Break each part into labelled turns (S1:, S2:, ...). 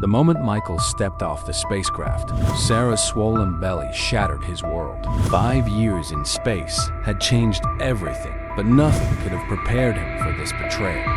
S1: The moment Michael stepped off the spacecraft, Sarah's swollen belly shattered his world. 5 years in space had changed everything, but nothing could have prepared him for this betrayal.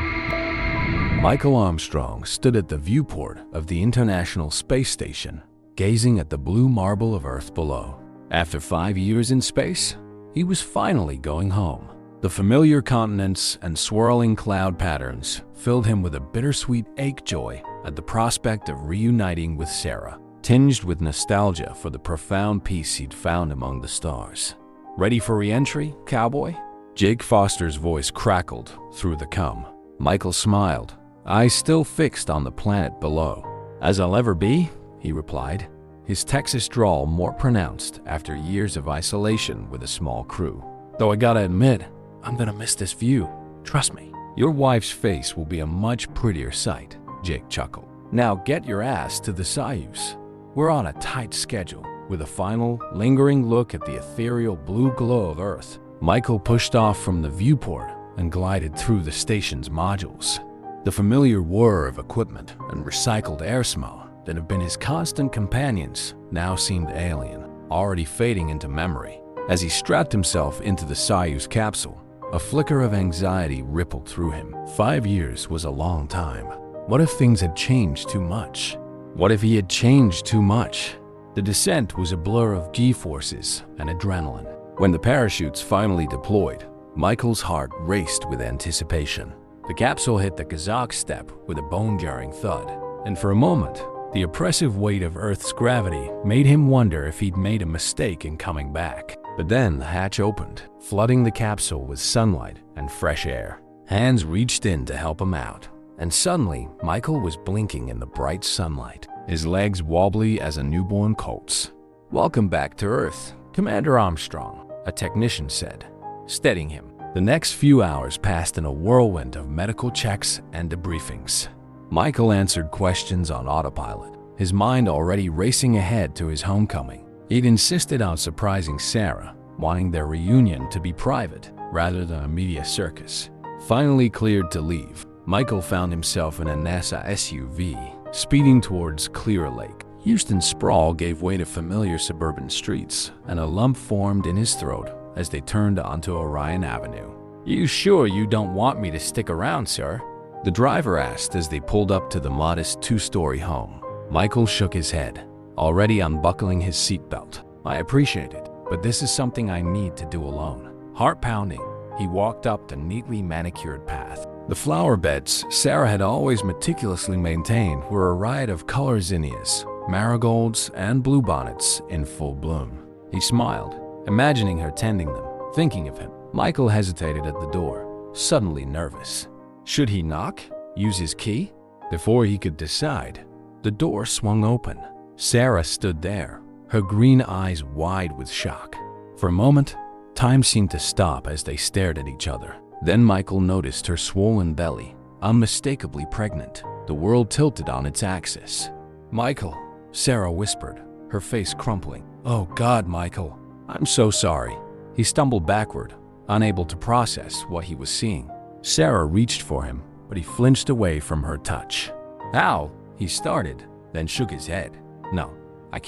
S1: Michael Armstrong stood at the viewport of the International Space Station, gazing at the blue marble of Earth below. After 5 years in space, he was finally going home. The familiar continents and swirling cloud patterns filled him with a bittersweet ache-joy at the prospect of reuniting with Sarah, tinged with nostalgia for the profound peace he'd found among the stars. "Ready for re-entry, cowboy?" Jake Foster's voice crackled through the com. Michael smiled, eyes still fixed on the planet below. "As I'll ever be," he replied, his Texas drawl more pronounced after years of isolation with a small crew. "Though I gotta admit, I'm gonna miss this view. Trust me." "Your wife's face will be a much prettier sight," Jake chuckled. "Now get your ass to the Soyuz. We're on a tight schedule." With a final, lingering look at the ethereal blue glow of Earth, Michael pushed off from the viewport and glided through the station's modules. The familiar whir of equipment and recycled air smell that have been his constant companions now seemed alien, already fading into memory. As he strapped himself into the Soyuz capsule, a flicker of anxiety rippled through him. 5 years was a long time. What if things had changed too much? What if he had changed too much? The descent was a blur of G-forces and adrenaline. When the parachutes finally deployed, Michael's heart raced with anticipation. The capsule hit the Kazakh steppe with a bone-jarring thud, and for a moment, the oppressive weight of Earth's gravity made him wonder if he'd made a mistake in coming back. But then the hatch opened, flooding the capsule with sunlight and fresh air. Hands reached in to help him out, and suddenly Michael was blinking in the bright sunlight, his legs wobbly as a newborn colt's. "Welcome back to Earth, Commander Armstrong," a technician said, steadying him. The next few hours passed in a whirlwind of medical checks and debriefings. Michael answered questions on autopilot, his mind already racing ahead to his homecoming. He'd insisted on surprising Sarah, wanting their reunion to be private rather than a media circus. Finally cleared to leave, Michael found himself in a NASA SUV, speeding towards Clear Lake. Houston's sprawl gave way to familiar suburban streets, and a lump formed in his throat as they turned onto Orion Avenue. "You sure you don't want me to stick around, sir?" the driver asked as they pulled up to the modest 2-story home. Michael shook his head, already unbuckling his seatbelt. "I appreciate it, but this is something I need to do alone." Heart pounding, he walked up the neatly manicured path. The flower beds Sarah had always meticulously maintained were a riot of color zinnias, marigolds, and bluebonnets in full bloom. He smiled, imagining her tending them, thinking of him. Michael hesitated at the door, suddenly nervous. Should he knock? Use his key? Before he could decide, the door swung open. Sarah stood there, her green eyes wide with shock. For a moment, time seemed to stop as they stared at each other. Then Michael noticed her swollen belly, unmistakably pregnant. The world tilted on its axis. "Michael," Sarah whispered, her face crumpling. "Oh God, Michael, I'm so sorry." He stumbled backward, unable to process what he was seeing. Sarah reached for him, but he flinched away from her touch. "Ow," he started, then shook his head. "No, I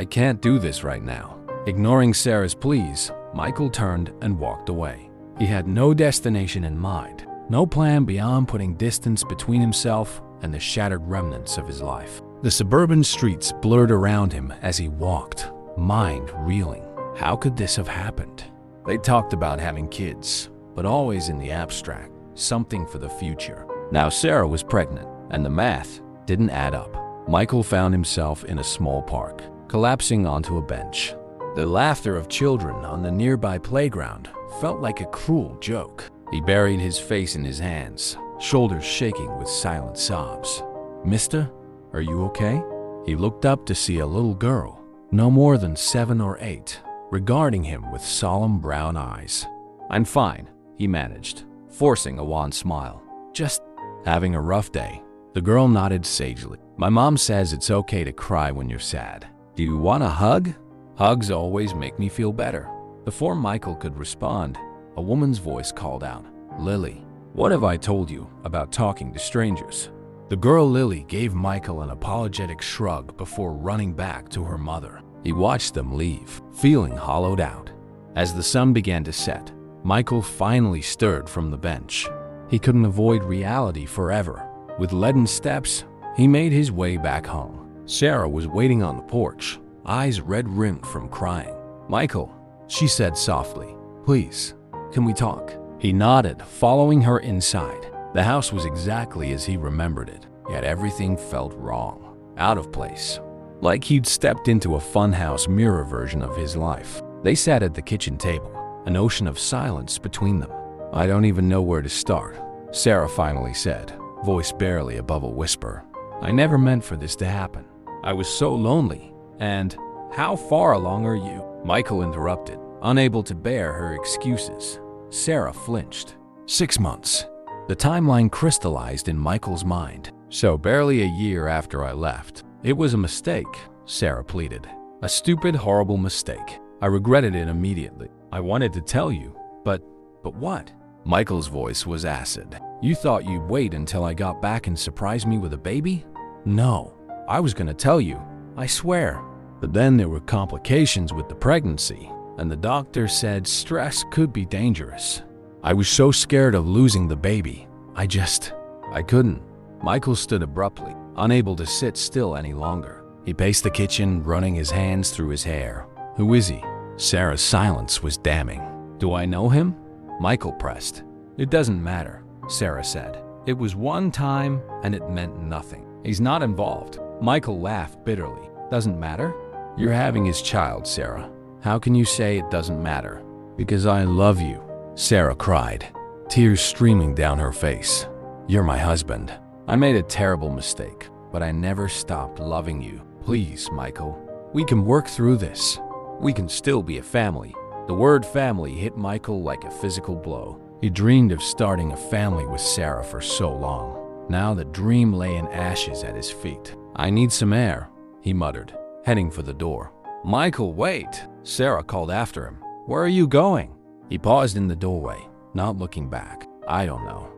S1: can't do this right now." Ignoring Sarah's pleas, Michael turned and walked away. He had no destination in mind, no plan beyond putting distance between himself and the shattered remnants of his life. The suburban streets blurred around him as he walked, mind reeling. How could this have happened? They talked about having kids, but always in the abstract, something for the future. Now Sarah was pregnant, and the math didn't add up. Michael found himself in a small park, collapsing onto a bench. The laughter of children on the nearby playground felt like a cruel joke. He buried his face in his hands, shoulders shaking with silent sobs. "Mister, are you okay?" He looked up to see a little girl, no more than 7 or 8, regarding him with solemn brown eyes. "I'm fine," he managed, forcing a wan smile. "Just having a rough day." The girl nodded sagely. "My mom says it's okay to cry when you're sad. Do you want a hug?" "Hugs always make me feel better." Before Michael could respond, a woman's voice called out, "Lily, what have I told you about talking to strangers?" The girl Lily gave Michael an apologetic shrug before running back to her mother. He watched them leave, feeling hollowed out. As the sun began to set, Michael finally stirred from the bench. He couldn't avoid reality forever. With leaden steps, he made his way back home. Sarah was waiting on the porch, eyes red-rimmed from crying. "Michael," she said softly, "please, can we talk?" He nodded, following her inside. The house was exactly as he remembered it, yet everything felt wrong, out of place, like he'd stepped into a funhouse mirror version of his life. They sat at the kitchen table, an ocean of silence between them. "I don't even know where to start," Sarah finally said, voice barely above a whisper. "I never meant for this to happen. I was so lonely. And how far along are you?" Michael interrupted, unable to bear her excuses. Sarah flinched. 6 months. The timeline crystallized in Michael's mind. "So barely a year after I left. It was a mistake," Sarah pleaded. "A stupid, horrible mistake. I regretted it immediately. I wanted to tell you, but what?" Michael's voice was acid. "You thought you'd wait until I got back and surprise me with a baby?" "No, I was gonna tell you, I swear. But then there were complications with the pregnancy, and the doctor said stress could be dangerous. I was so scared of losing the baby. I couldn't." Michael stood abruptly, unable to sit still any longer. He paced the kitchen, running his hands through his hair. "Who is he?" Sarah's silence was damning. "Do I know him?" Michael pressed. "It doesn't matter," Sarah said. "It was one time, and it meant nothing. He's not involved." Michael laughed bitterly. "Doesn't matter? You're having his child, Sarah. How can you say it doesn't matter?" "Because I love you," Sarah cried, tears streaming down her face. "You're my husband. I made a terrible mistake, but I never stopped loving you. Please, Michael, we can work through this. We can still be a family." The word family hit Michael like a physical blow. He dreamed of starting a family with Sarah for so long. Now the dream lay in ashes at his feet. "I need some air," he muttered, heading for the door. "Michael, wait!" Sarah called after him. "Where are you going?" He paused in the doorway, not looking back. "I don't know.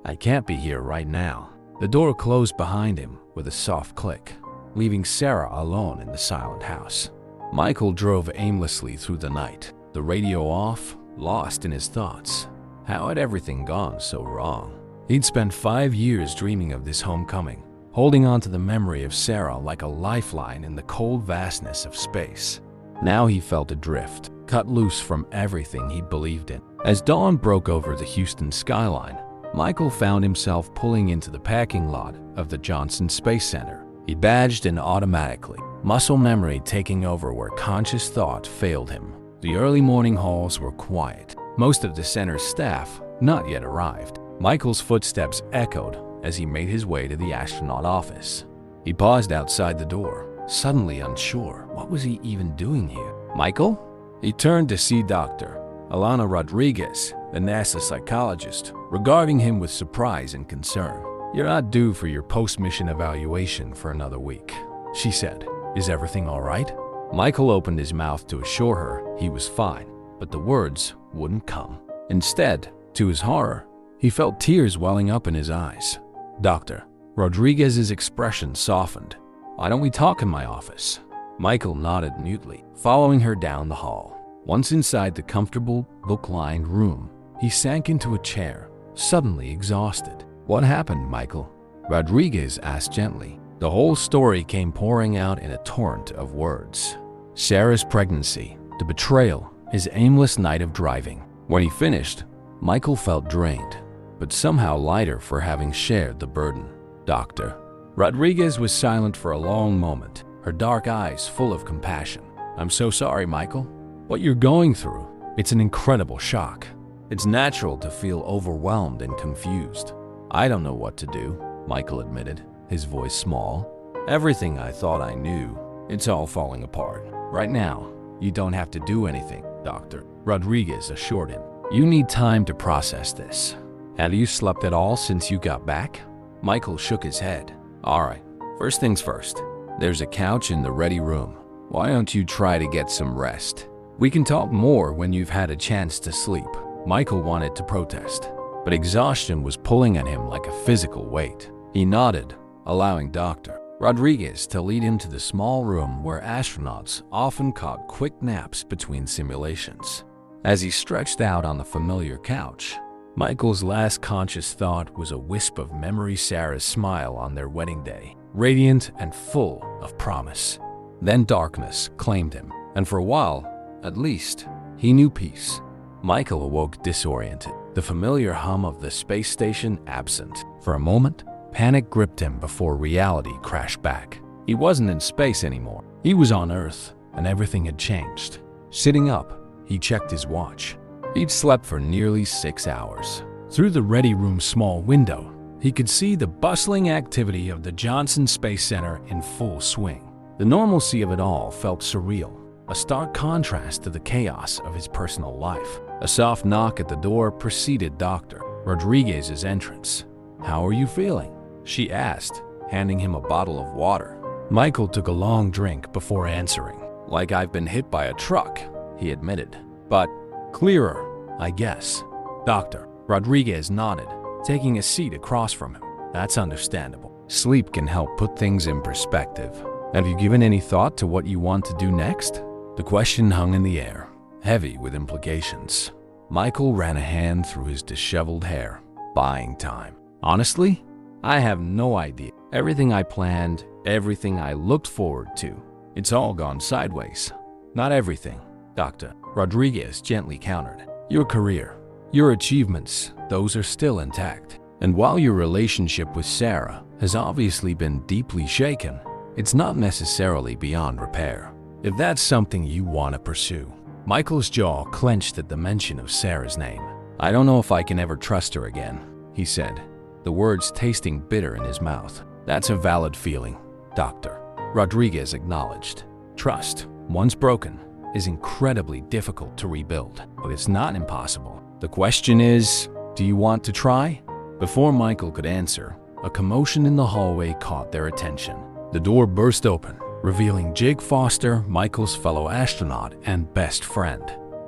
S1: I can't be here right now." The door closed behind him with a soft click, leaving Sarah alone in the silent house. Michael drove aimlessly through the night, the radio off, lost in his thoughts. How had everything gone so wrong? He'd spent 5 years dreaming of this homecoming, holding on to the memory of Sarah like a lifeline in the cold vastness of space. Now he felt adrift, cut loose from everything he believed in. As dawn broke over the Houston skyline, Michael found himself pulling into the parking lot of the Johnson Space Center. He badged in automatically, muscle memory taking over where conscious thought failed him. The early morning halls were quiet. Most of the center's staff not yet arrived. Michael's footsteps echoed as he made his way to the astronaut office. He paused outside the door, suddenly unsure. What was he even doing here? "Michael?" He turned to see Dr. Alana Rodriguez, the NASA psychologist, regarding him with surprise and concern. "You're not due for your post-mission evaluation for another week," she said. "Is everything all right?" Michael opened his mouth to assure her he was fine, but the words wouldn't come. Instead, to his horror, he felt tears welling up in his eyes. Dr. Rodriguez's expression softened. "Why don't we talk in my office?" Michael nodded mutely, following her down the hall. Once inside the comfortable, book-lined room, he sank into a chair, suddenly exhausted. "What happened, Michael?" Rodriguez asked gently. The whole story came pouring out in a torrent of words. Sarah's pregnancy, the betrayal, his aimless night of driving. When he finished, Michael felt drained, but somehow lighter for having shared the burden. "Doctor." Rodriguez was silent for a long moment, her dark eyes full of compassion. "I'm so sorry, Michael. What you're going through, it's an incredible shock. It's natural to feel overwhelmed and confused." "I don't know what to do," Michael admitted, his voice small. "Everything I thought I knew, it's all falling apart. Right now, you don't have to do anything, Doctor," Rodriguez assured him. "You need time to process this." "Have you slept at all since you got back?" Michael shook his head. "All right, first things first. There's a couch in the ready room. Why don't you try to get some rest? We can talk more when you've had a chance to sleep." Michael wanted to protest, but exhaustion was pulling at him like a physical weight. He nodded, allowing Dr. Rodriguez to lead him to the small room where astronauts often caught quick naps between simulations. As he stretched out on the familiar couch, Michael's last conscious thought was a wisp of memory Sarah's smile on their wedding day, radiant and full of promise. Then darkness claimed him, and for a while, at least, he knew peace. Michael awoke disoriented, the familiar hum of the space station absent. For a moment, panic gripped him before reality crashed back. He wasn't in space anymore. He was on Earth, and everything had changed. Sitting up, he checked his watch. He'd slept for nearly 6 hours. Through the ready room's small window, he could see the bustling activity of the Johnson Space Center in full swing. The normalcy of it all felt surreal, a stark contrast to the chaos of his personal life. A soft knock at the door preceded Dr. Rodriguez's entrance. "How are you feeling?" she asked, handing him a bottle of water. Michael took a long drink before answering. "Like I've been hit by a truck," he admitted. "But clearer, I guess." Dr. Rodriguez nodded, taking a seat across from him. "That's understandable. Sleep can help put things in perspective. Have you given any thought to what you want to do next?" The question hung in the air, heavy with implications. Michael ran a hand through his disheveled hair. "Buying time. Honestly, I have no idea. Everything I planned, everything I looked forward to, it's all gone sideways." "Not everything," Dr. Rodriguez gently countered. "Your career, your achievements, those are still intact. And while your relationship with Sarah has obviously been deeply shaken, it's not necessarily beyond repair. If that's something you want to pursue." Michael's jaw clenched at the mention of Sarah's name. "I don't know if I can ever trust her again," he said, the words tasting bitter in his mouth. "That's a valid feeling," Dr. Rodriguez acknowledged. "Trust, once broken, is incredibly difficult to rebuild, but it's not impossible. The question is, do you want to try?" Before Michael could answer, a commotion in the hallway caught their attention. The door burst open, revealing Jake Foster, Michael's fellow astronaut and best friend.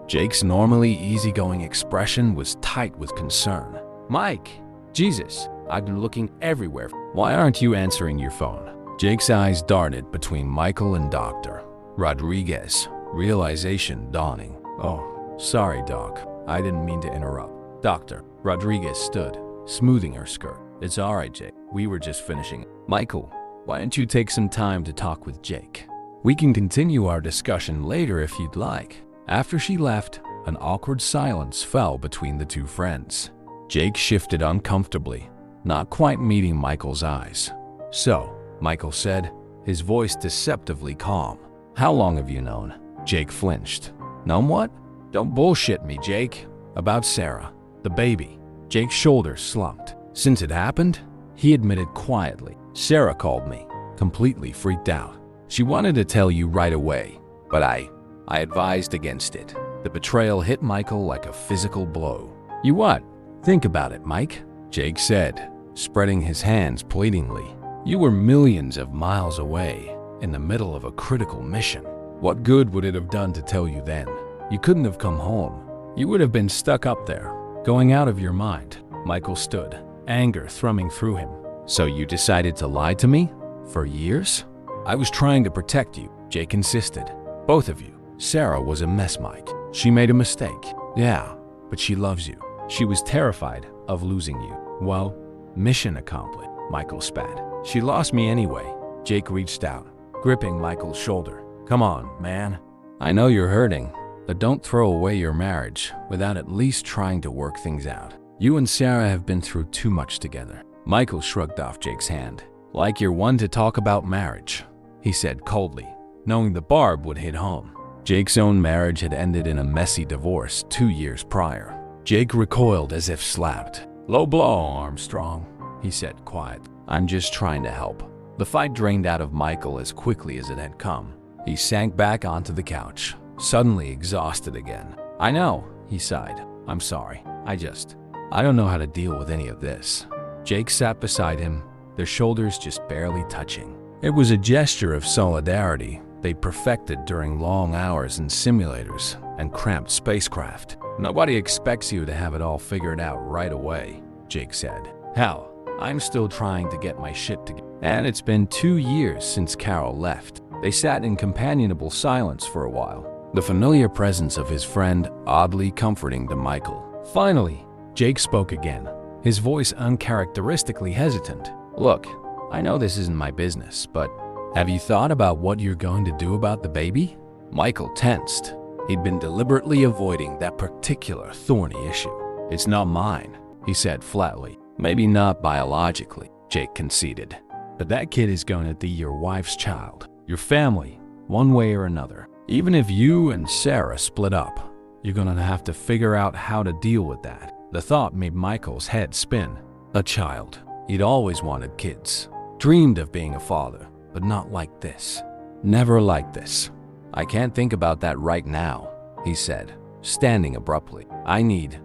S1: Jake's normally easygoing expression was tight with concern. "Mike, Jesus, I've been looking everywhere. Why aren't you answering your phone?" Jake's eyes darted between Michael and Dr. Rodriguez, realization dawning. "Oh, sorry, Doc. I didn't mean to interrupt." Dr. Rodriguez stood, smoothing her skirt. "It's all right, Jake. We were just finishing." "Michael, why don't you take some time to talk with Jake? We can continue our discussion later if you'd like." After she left, an awkward silence fell between the two friends. Jake shifted uncomfortably, not quite meeting Michael's eyes. "So," Michael said, his voice deceptively calm. "How long have you known?" Jake flinched. "Known what?" "Don't bullshit me, Jake. About Sarah, the baby." Jake's shoulders slumped. "Since it happened?" he admitted quietly. "Sarah called me, completely freaked out. She wanted to tell you right away, but I advised against it." The betrayal hit Michael like a physical blow. "You what? Think about it, Mike," Jake said, spreading his hands pleadingly. "You were millions of miles away, in the middle of a critical mission. What good would it have done to tell you then? You couldn't have come home. You would have been stuck up there, going out of your mind." Michael stood, anger thrumming through him. "So you decided to lie to me? For years?" "I was trying to protect you," Jake insisted. "Both of you. Sarah was a mess, Mike. She made a mistake. Yeah, but she loves you. She was terrified of losing you. Well, mission accomplished." Michael spat. "She lost me anyway." Jake reached out, gripping Michael's shoulder. "Come on, man. I know you're hurting, but don't throw away your marriage without at least trying to work things out. You and Sarah have been through too much together." Michael shrugged off Jake's hand. "Like you're one to talk about marriage," he said coldly, knowing the barb would hit home. Jake's own marriage had ended in a messy divorce 2 years prior. Jake recoiled as if slapped. "Low blow, Armstrong," he said quietly. "I'm just trying to help." The fight drained out of Michael as quickly as it had come. He sank back onto the couch, suddenly exhausted again. "I know," he sighed. "I'm sorry. I don't know how to deal with any of this." Jake sat beside him, their shoulders just barely touching. It was a gesture of solidarity they'd perfected during long hours in simulators and cramped spacecraft. "Nobody expects you to have it all figured out right away," Jake said. "Hell, I'm still trying to get my shit together. And it's been 2 years since Carol left. They sat in companionable silence for a while, the familiar presence of his friend oddly comforting to Michael. Finally, Jake spoke again, his voice uncharacteristically hesitant. Look, I know this isn't my business, but have you thought about what you're going to do about the baby? Michael tensed. He'd been deliberately avoiding that particular thorny issue. It's not mine, he said flatly. Maybe not biologically, Jake conceded. But that kid is going to be your wife's child, your family, one way or another. Even if you and Sarah split up, you're going to have to figure out how to deal with that. The thought made Michael's head spin. A child. He'd always wanted kids. Dreamed of being a father, but not like this. Never like this. I can't think about that right now, he said, standing abruptly. I need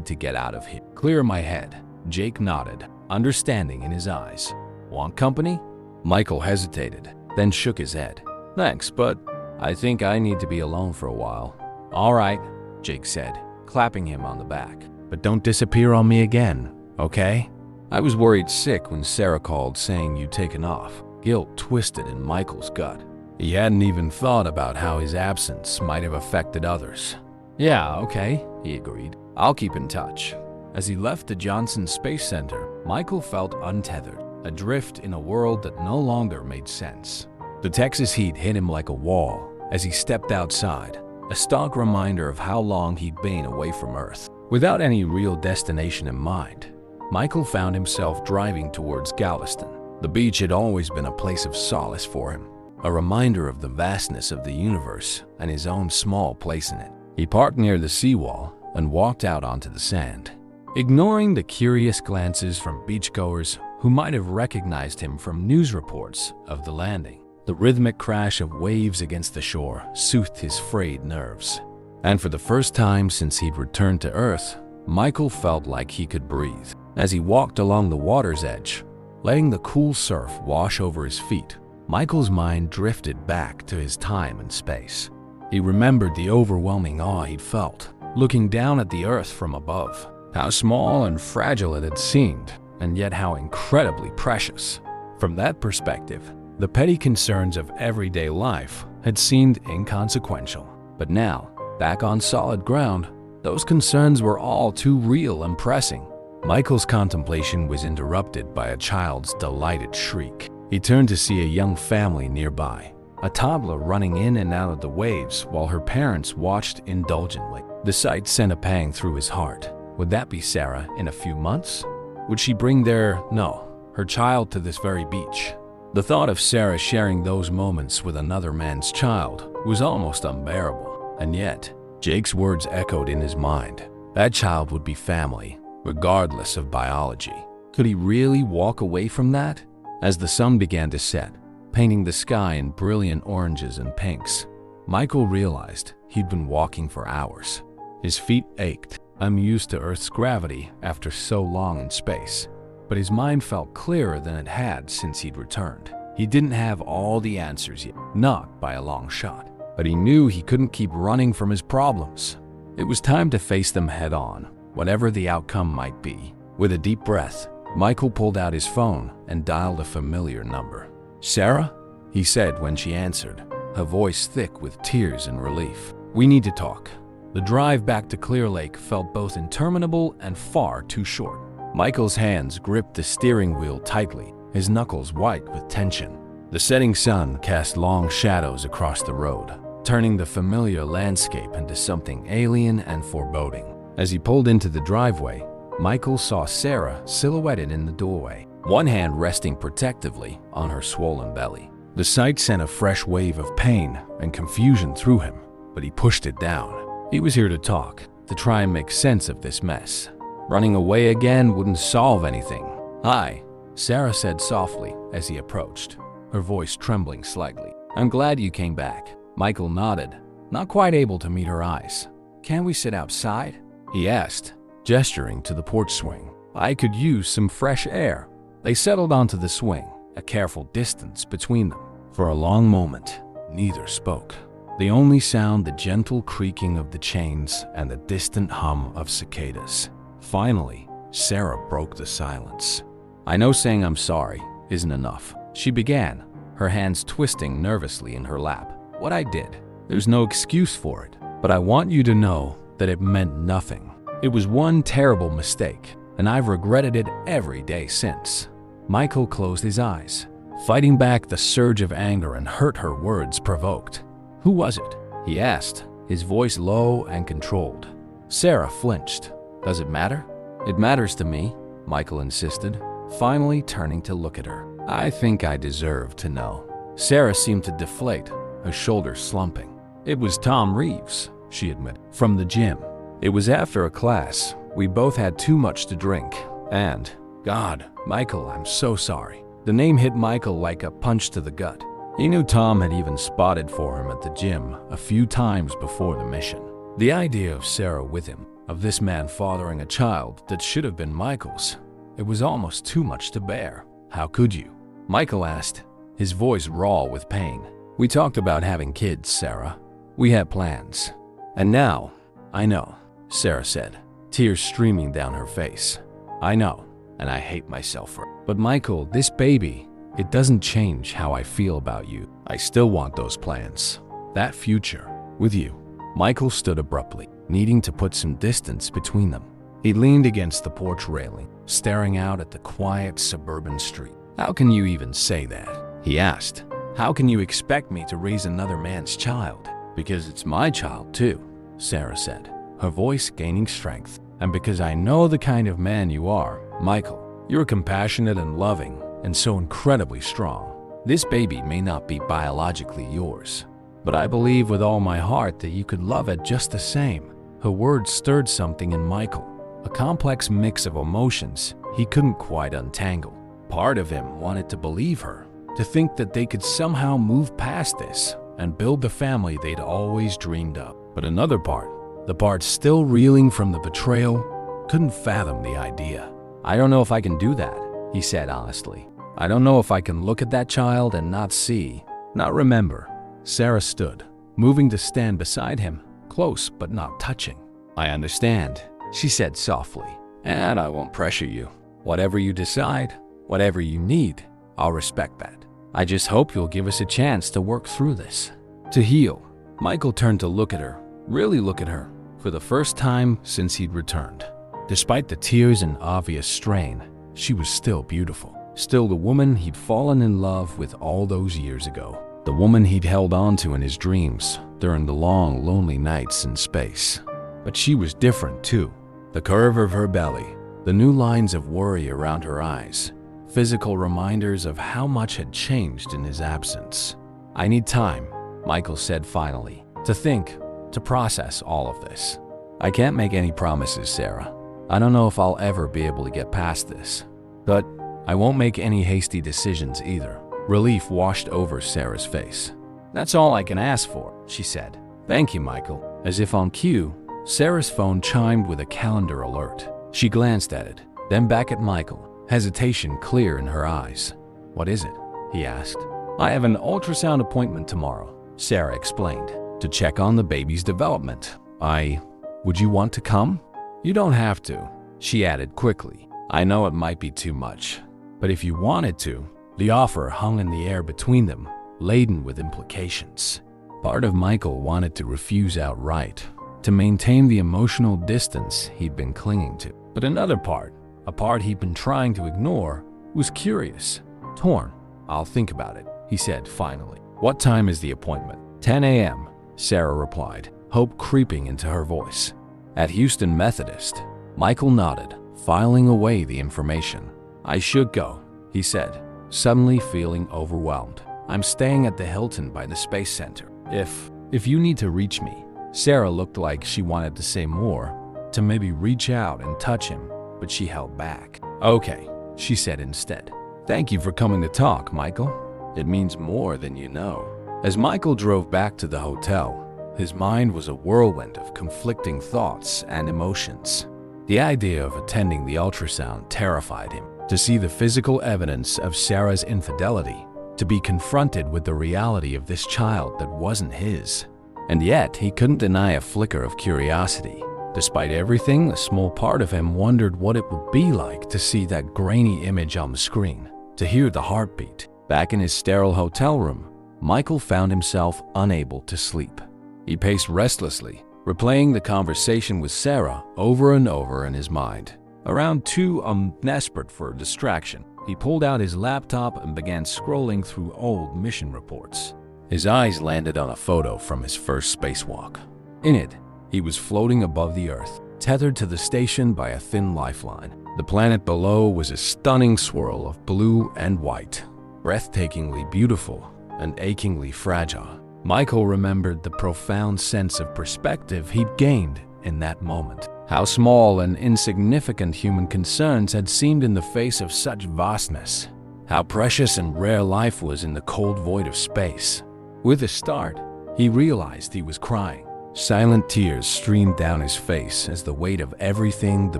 S1: to get out of here. Clear my head. Jake nodded, understanding in his eyes. Want company? Michael hesitated, then shook his head. Thanks, but I think I need to be alone for a while. All right, Jake said, clapping him on the back. But don't disappear on me again, okay? I was worried sick when Sarah called saying you'd taken off. Guilt twisted in Michael's gut. He hadn't even thought about how his absence might have affected others. Yeah, okay, he agreed. I'll keep in touch. As he left the Johnson Space Center, Michael felt untethered, adrift in a world that no longer made sense. The Texas heat hit him like a wall as he stepped outside, a stark reminder of how long he'd been away from Earth. Without any real destination in mind, Michael found himself driving towards Galveston. The beach had always been a place of solace for him, a reminder of the vastness of the universe and his own small place in it. He parked near the seawall and walked out onto the sand, ignoring the curious glances from beachgoers who might have recognized him from news reports of the landing. The rhythmic crash of waves against the shore soothed his frayed nerves. And for the first time since he'd returned to Earth, Michael felt like he could breathe. As he walked along the water's edge, letting the cool surf wash over his feet, Michael's mind drifted back to his time and space. He remembered the overwhelming awe he'd felt, looking down at the Earth from above. How small and fragile it had seemed, and yet how incredibly precious. From that perspective, the petty concerns of everyday life had seemed inconsequential. But now, back on solid ground, those concerns were all too real and pressing. Michael's contemplation was interrupted by a child's delighted shriek. He turned to see a young family nearby, a toddler running in and out of the waves while her parents watched indulgently. The sight sent a pang through his heart. Would that be Sarah in a few months? Would she bring her child to this very beach? The thought of Sarah sharing those moments with another man's child was almost unbearable. And yet, Jake's words echoed in his mind. That child would be family, regardless of biology. Could he really walk away from that? As the sun began to set, painting the sky in brilliant oranges and pinks, Michael realized he'd been walking for hours. His feet ached, unused to Earth's gravity after so long in space. But his mind felt clearer than it had since he'd returned. He didn't have all the answers yet, not by a long shot. But he knew he couldn't keep running from his problems. It was time to face them head on, whatever the outcome might be. With a deep breath, Michael pulled out his phone and dialed a familiar number. "Sarah?" he said when she answered, her voice thick with tears and relief. "We need to talk." The drive back to Clear Lake felt both interminable and far too short. Michael's hands gripped the steering wheel tightly, his knuckles white with tension. The setting sun cast long shadows across the road, turning the familiar landscape into something alien and foreboding. As he pulled into the driveway, Michael saw Sarah silhouetted in the doorway, one hand resting protectively on her swollen belly. The sight sent a fresh wave of pain and confusion through him, but he pushed it down. He was here to talk, to try and make sense of this mess. Running away again wouldn't solve anything. "Hi," Sarah said softly as he approached, her voice trembling slightly. "I'm glad you came back." Michael nodded, not quite able to meet her eyes. "Can we sit outside?" he asked, gesturing to the porch swing. "I could use some fresh air." They settled onto the swing, a careful distance between them. For a long moment, neither spoke. The only sound the gentle creaking of the chains and the distant hum of cicadas. Finally, Sarah broke the silence. I know saying I'm sorry isn't enough, she began, her hands twisting nervously in her lap. What I did, there's no excuse for it, but I want you to know that it meant nothing. It was one terrible mistake, and I've regretted it every day since. Michael closed his eyes, fighting back the surge of anger and hurt her words provoked. Who was it? He asked, his voice low and controlled. Sarah flinched. Does it matter? It matters to me, Michael insisted, finally turning to look at her. I think I deserve to know. Sarah seemed to deflate, her shoulders slumping. It was Tom Reeves, she admitted, from the gym. It was after a class. We both had too much to drink, and, God, Michael, I'm so sorry. The name hit Michael like a punch to the gut. He knew Tom had even spotted for him at the gym a few times before the mission. The idea of Sarah with him, of this man fathering a child that should have been Michael's, it was almost too much to bear. How could you? Michael asked, his voice raw with pain. We talked about having kids, Sarah. We had plans. And now, I know, Sarah said, tears streaming down her face. I know, and I hate myself for it. But Michael, this baby, it doesn't change how I feel about you. I still want those plans, that future, with you. Michael stood abruptly, needing to put some distance between them. He leaned against the porch railing, staring out at the quiet suburban street. How can you even say that? He asked. How can you expect me to raise another man's child? Because it's my child too, Sarah said, her voice gaining strength. And because I know the kind of man you are, Michael. You're compassionate and loving, and so incredibly strong. This baby may not be biologically yours, but I believe with all my heart that you could love it just the same. Her words stirred something in Michael, a complex mix of emotions he couldn't quite untangle. Part of him wanted to believe her, to think that they could somehow move past this and build the family they'd always dreamed of. But another part, the part still reeling from the betrayal, couldn't fathom the idea. I don't know if I can do that, he said honestly. I don't know if I can look at that child and not see, not remember. Sarah stood, moving to stand beside him, close but not touching. I understand, she said softly, and I won't pressure you. Whatever you decide, whatever you need, I'll respect that. I just hope you'll give us a chance to work through this, to heal. Michael turned to look at her, really look at her, for the first time since he'd returned. Despite the tears and obvious strain, she was still beautiful. Still the woman he'd fallen in love with all those years ago. The woman he'd held on to in his dreams during the long, lonely nights in space. But she was different too. The curve of her belly, the new lines of worry around her eyes, physical reminders of how much had changed in his absence. I need time, Michael said finally, to think, to process all of this. I can't make any promises, Sarah. I don't know if I'll ever be able to get past this. But I won't make any hasty decisions either. Relief washed over Sarah's face. That's all I can ask for, she said. Thank you, Michael. As if on cue, Sarah's phone chimed with a calendar alert. She glanced at it, then back at Michael, hesitation clear in her eyes. What is it? He asked. I have an ultrasound appointment tomorrow, Sarah explained, to check on the baby's development. Would you want to come? You don't have to, she added quickly. I know it might be too much, but if you wanted to. The offer hung in the air between them, laden with implications. Part of Michael wanted to refuse outright, to maintain the emotional distance he'd been clinging to. But another part, a part he'd been trying to ignore, was curious, torn. I'll think about it, he said finally. What time is the appointment? 10 a.m., Sarah replied, hope creeping into her voice. At Houston Methodist. Michael nodded, filing away the information. I should go, he said, suddenly feeling overwhelmed. I'm staying at the Hilton by the Space Center. If you need to reach me. Sarah looked like she wanted to say more, to maybe reach out and touch him, but she held back. Okay, she said instead. Thank you for coming to talk, Michael. It means more than you know. As Michael drove back to the hotel, his mind was a whirlwind of conflicting thoughts and emotions. The idea of attending the ultrasound terrified him. To see the physical evidence of Sarah's infidelity, to be confronted with the reality of this child that wasn't his. And yet, he couldn't deny a flicker of curiosity. Despite everything, a small part of him wondered what it would be like to see that grainy image on the screen, to hear the heartbeat. Back in his sterile hotel room, Michael found himself unable to sleep. He paced restlessly, replaying the conversation with Sarah over and over in his mind. Around 2 desperate for a distraction, he pulled out his laptop and began scrolling through old mission reports. His eyes landed on a photo from his first spacewalk. In it, he was floating above the Earth, tethered to the station by a thin lifeline. The planet below was a stunning swirl of blue and white, breathtakingly beautiful and achingly fragile. Michael remembered the profound sense of perspective he'd gained in that moment. How small and insignificant human concerns had seemed in the face of such vastness. How precious and rare life was in the cold void of space. With a start, he realized he was crying. Silent tears streamed down his face as the weight of everything, the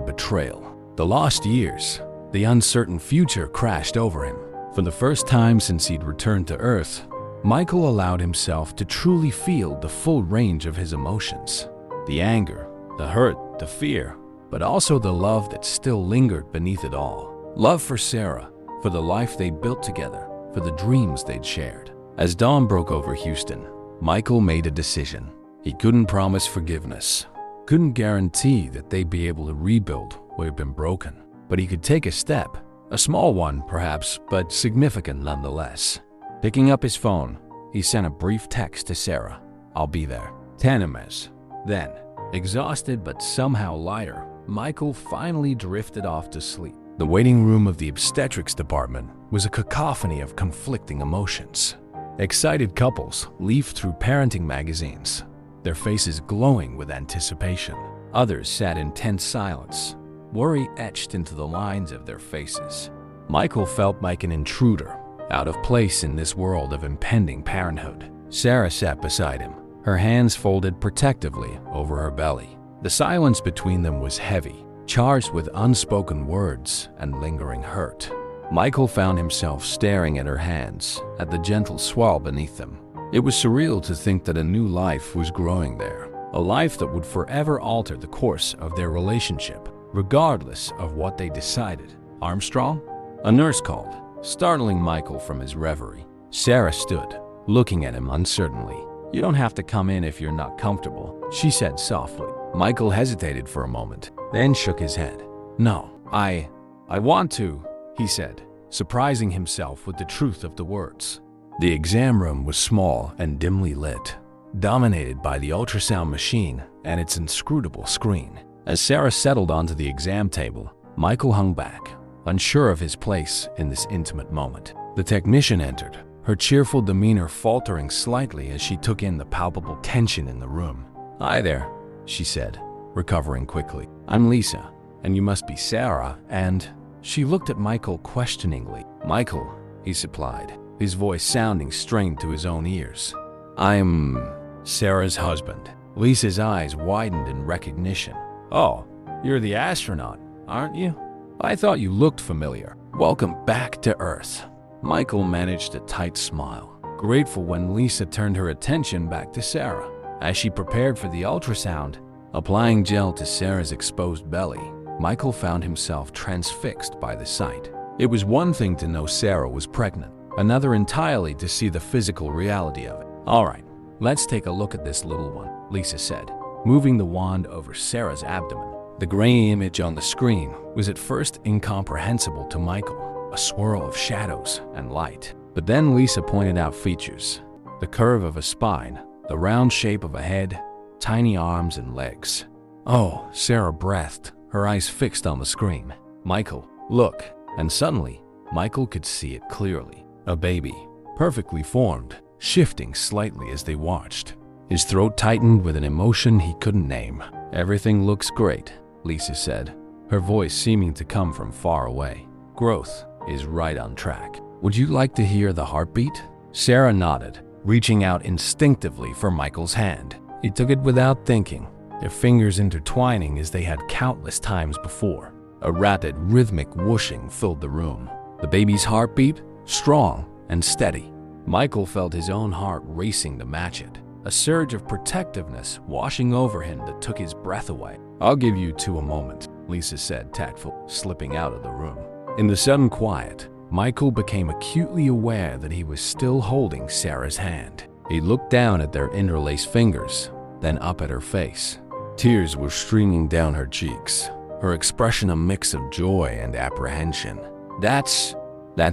S1: betrayal, the lost years, the uncertain future crashed over him. For the first time since he'd returned to Earth, Michael allowed himself to truly feel the full range of his emotions. The anger, the hurt, the fear, but also the love that still lingered beneath it all. Love for Sarah, for the life they'd built together, for the dreams they'd shared. As dawn broke over Houston, Michael made a decision. He couldn't promise forgiveness, couldn't guarantee that they'd be able to rebuild what had been broken, but he could take a step, a small one perhaps, but significant nonetheless. Picking up his phone, he sent a brief text to Sarah. "I'll be there." 10 ms. Then, exhausted but somehow lighter, Michael finally drifted off to sleep. The waiting room of the obstetrics department was a cacophony of conflicting emotions. Excited couples leafed through parenting magazines, their faces glowing with anticipation. Others sat in tense silence, worry etched into the lines of their faces. Michael felt like an intruder, out of place in this world of impending parenthood. Sarah sat beside him, her hands folded protectively over her belly. The silence between them was heavy, charged with unspoken words and lingering hurt. Michael found himself staring at her hands, at the gentle swell beneath them. It was surreal to think that a new life was growing there, a life that would forever alter the course of their relationship, regardless of what they decided. "Armstrong?" A nurse called, startling Michael from his reverie. Sarah stood, looking at him uncertainly. "You don't have to come in if you're not comfortable," she said softly. Michael hesitated for a moment, then shook his head. "No, I want to," he said, surprising himself with the truth of the words. The exam room was small and dimly lit, dominated by the ultrasound machine and its inscrutable screen. As Sarah settled onto the exam table, Michael hung back, unsure of his place in this intimate moment. The technician entered, her cheerful demeanor faltering slightly as she took in the palpable tension in the room. "Hi there," she said, recovering quickly. "I'm Lisa, and you must be Sarah, and—" She looked at Michael questioningly. "Michael," he supplied, his voice sounding strained to his own ears. "I'm Sarah's husband." Lisa's eyes widened in recognition. "Oh, you're the astronaut, aren't you? I thought you looked familiar. Welcome back to Earth." Michael managed a tight smile, grateful when Lisa turned her attention back to Sarah. As she prepared for the ultrasound, applying gel to Sarah's exposed belly, Michael found himself transfixed by the sight. It was one thing to know Sarah was pregnant, another entirely to see the physical reality of it. "All right, let's take a look at this little one," Lisa said, moving the wand over Sarah's abdomen. The gray image on the screen was at first incomprehensible to Michael, a swirl of shadows and light. But then Lisa pointed out features: the curve of a spine, the round shape of a head, tiny arms and legs. "Oh," Sarah breathed, her eyes fixed on the screen. "Michael, look." And suddenly, Michael could see it clearly. A baby, perfectly formed, shifting slightly as they watched. His throat tightened with an emotion he couldn't name. "Everything looks great," Lisa said, her voice seeming to come from far away. "Growth is right on track. Would you like to hear the heartbeat?" Sarah nodded, reaching out instinctively for Michael's hand. He took it without thinking, their fingers intertwining as they had countless times before. A rapid, rhythmic whooshing filled the room. The baby's heartbeat, strong and steady. Michael felt his own heart racing to match it. a surge of protectiveness washing over him that took his breath away. "I'll give you two a moment," Lisa said, tactfully, slipping out of the room. In the sudden quiet, Michael became acutely aware that he was still holding Sarah's hand. He looked down at their interlaced fingers, then up at her face. Tears were streaming down her cheeks, her expression a mix of joy and apprehension. That's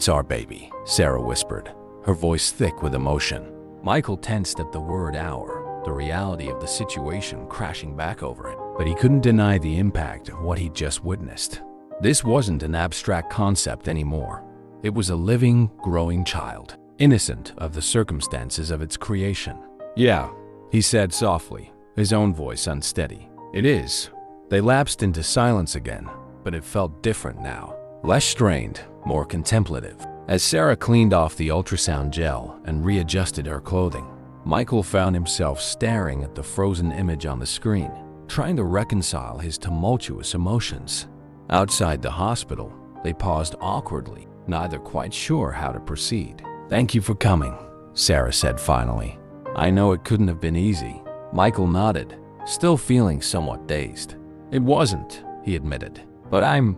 S1: our baby," Sarah whispered, her voice thick with emotion. Michael tensed at the word "our," the reality of the situation crashing back over him, but he couldn't deny the impact of what he'd just witnessed. This wasn't an abstract concept anymore. It was a living, growing child, innocent of the circumstances of its creation. "Yeah," he said softly, his own voice unsteady. "It is." They lapsed into silence again, but it felt different now. Less strained, more contemplative. As Sarah cleaned off the ultrasound gel and readjusted her clothing, Michael found himself staring at the frozen image on the screen, trying to reconcile his tumultuous emotions. Outside the hospital, they paused awkwardly, neither quite sure how to proceed. "Thank you for coming," Sarah said finally. "I know it couldn't have been easy." Michael nodded, still feeling somewhat dazed. "It wasn't," he admitted, "but I'm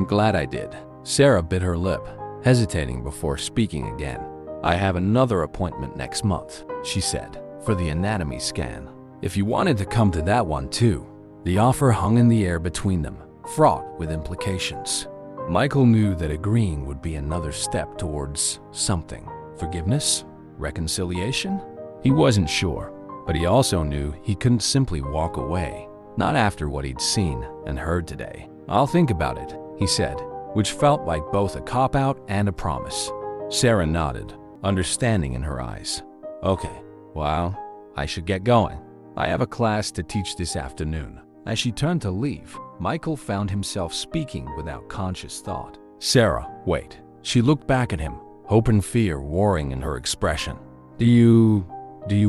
S1: glad I did." Sarah bit her lip, hesitating before speaking again. "I have another appointment next month," she said, "for the anatomy scan. If you wanted to come to that one too." The offer hung in the air between them, fraught with implications. Michael knew that agreeing would be another step towards something. Forgiveness? Reconciliation? He wasn't sure, but he also knew he couldn't simply walk away, not after what he'd seen and heard today. "I'll think about it," he said, which felt like both a cop-out and a promise. Sarah nodded, understanding in her eyes. "Okay, well, I should get going. I have a class to teach this afternoon." As she turned to leave, Michael found himself speaking without conscious thought. "Sarah, wait." She looked back at him, hope and fear warring in her expression. Do you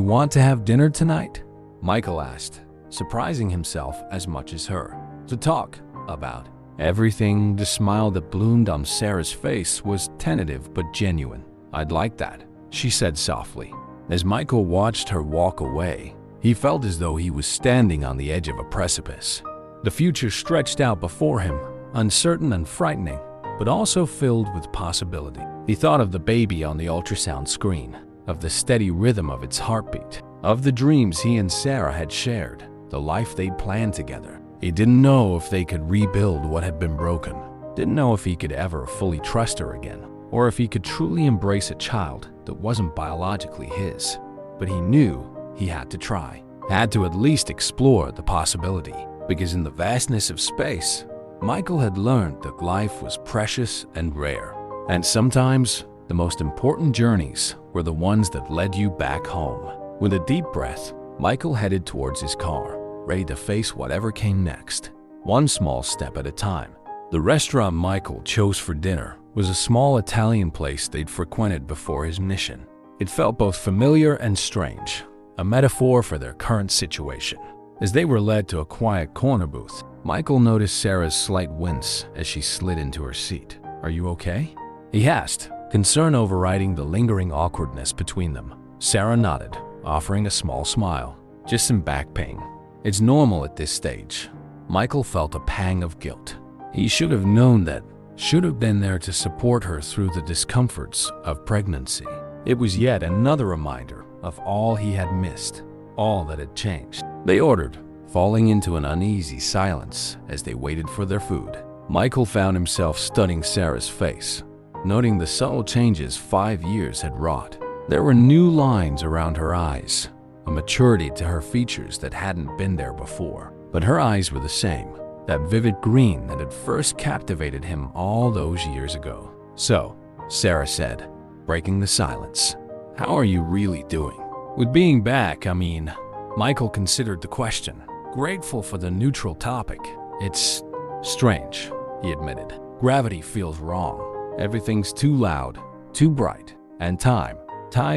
S1: want to have dinner tonight?" Michael asked, surprising himself as much as her. "To talk about everything." The smile that bloomed on Sarah's face was tentative but genuine. "I'd like that," she said softly. As Michael watched her walk away, he felt as though he was standing on the edge of a precipice. The future stretched out before him, uncertain and frightening, but also filled with possibility. He thought of the baby on the ultrasound screen, of the steady rhythm of its heartbeat, of the dreams he and Sarah had shared, the life they'd planned together. He didn't know if they could rebuild what had been broken, didn't know if he could ever fully trust her again, or if he could truly embrace a child that wasn't biologically his. But he knew he had to try, had to at least explore the possibility, because in the vastness of space, Michael had learned that life was precious and rare, and sometimes the most important journeys were the ones that led you back home. With a deep breath, Michael headed towards his car, ready to face whatever came next, one small step at a time. The restaurant Michael chose for dinner was a small Italian place they'd frequented before his mission. It felt both familiar and strange, a metaphor for their current situation. As they were led to a quiet corner booth, Michael noticed Sarah's slight wince as she slid into her seat. "Are you okay?" he asked, concern overriding the lingering awkwardness between them. Sarah nodded, offering a small smile. "Just some back pain. It's normal at this stage." Michael felt a pang of guilt. He should have known that, should have been there to support her through the discomforts of pregnancy. It was yet another reminder of all he had missed, all that had changed. They ordered, falling into an uneasy silence as they waited for their food. Michael found himself studying Sarah's face, noting the subtle changes 5 years had wrought. There were new lines around her eyes, a maturity to her features that hadn't been there before. But her eyes were the same, that vivid green that had first captivated him all those years ago. "So," Sarah said, breaking the silence, "how are you really doing?" "With being back, I mean." Michael considered the question, grateful for the neutral topic. "It's strange," he admitted. "Gravity feels wrong. Everything's too loud, too bright, and time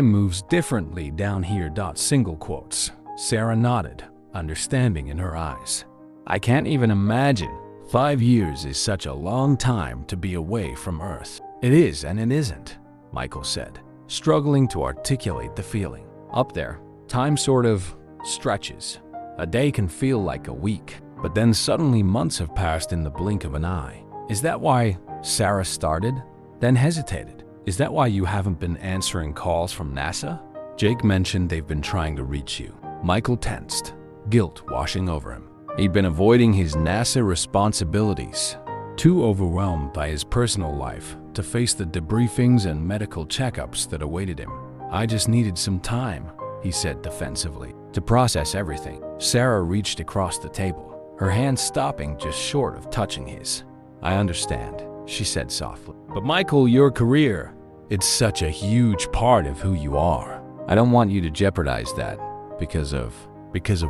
S1: moves differently down here." Single quotes. Sarah nodded, understanding in her eyes. "I can't even imagine. 5 years is such a long time to be away from Earth." "It is and it isn't," Michael said, struggling to articulate the feeling. "Up there, Time sort of stretches. A day can feel like a week, but then suddenly months have passed in the blink of an eye. Is that why Sarah started, then hesitated? Is that why you haven't been answering calls from NASA? Jake mentioned they've been trying to reach you. Michael tensed, guilt washing over him. He'd been avoiding his NASA responsibilities, too overwhelmed by his personal life to face the debriefings and medical checkups that awaited him. I just needed some time, he said defensively, to process everything. Sarah reached across the table, her hand stopping just short of touching his. I understand, she said softly. But Michael, your career, it's such a huge part of who you are. I don't want you to jeopardize that because of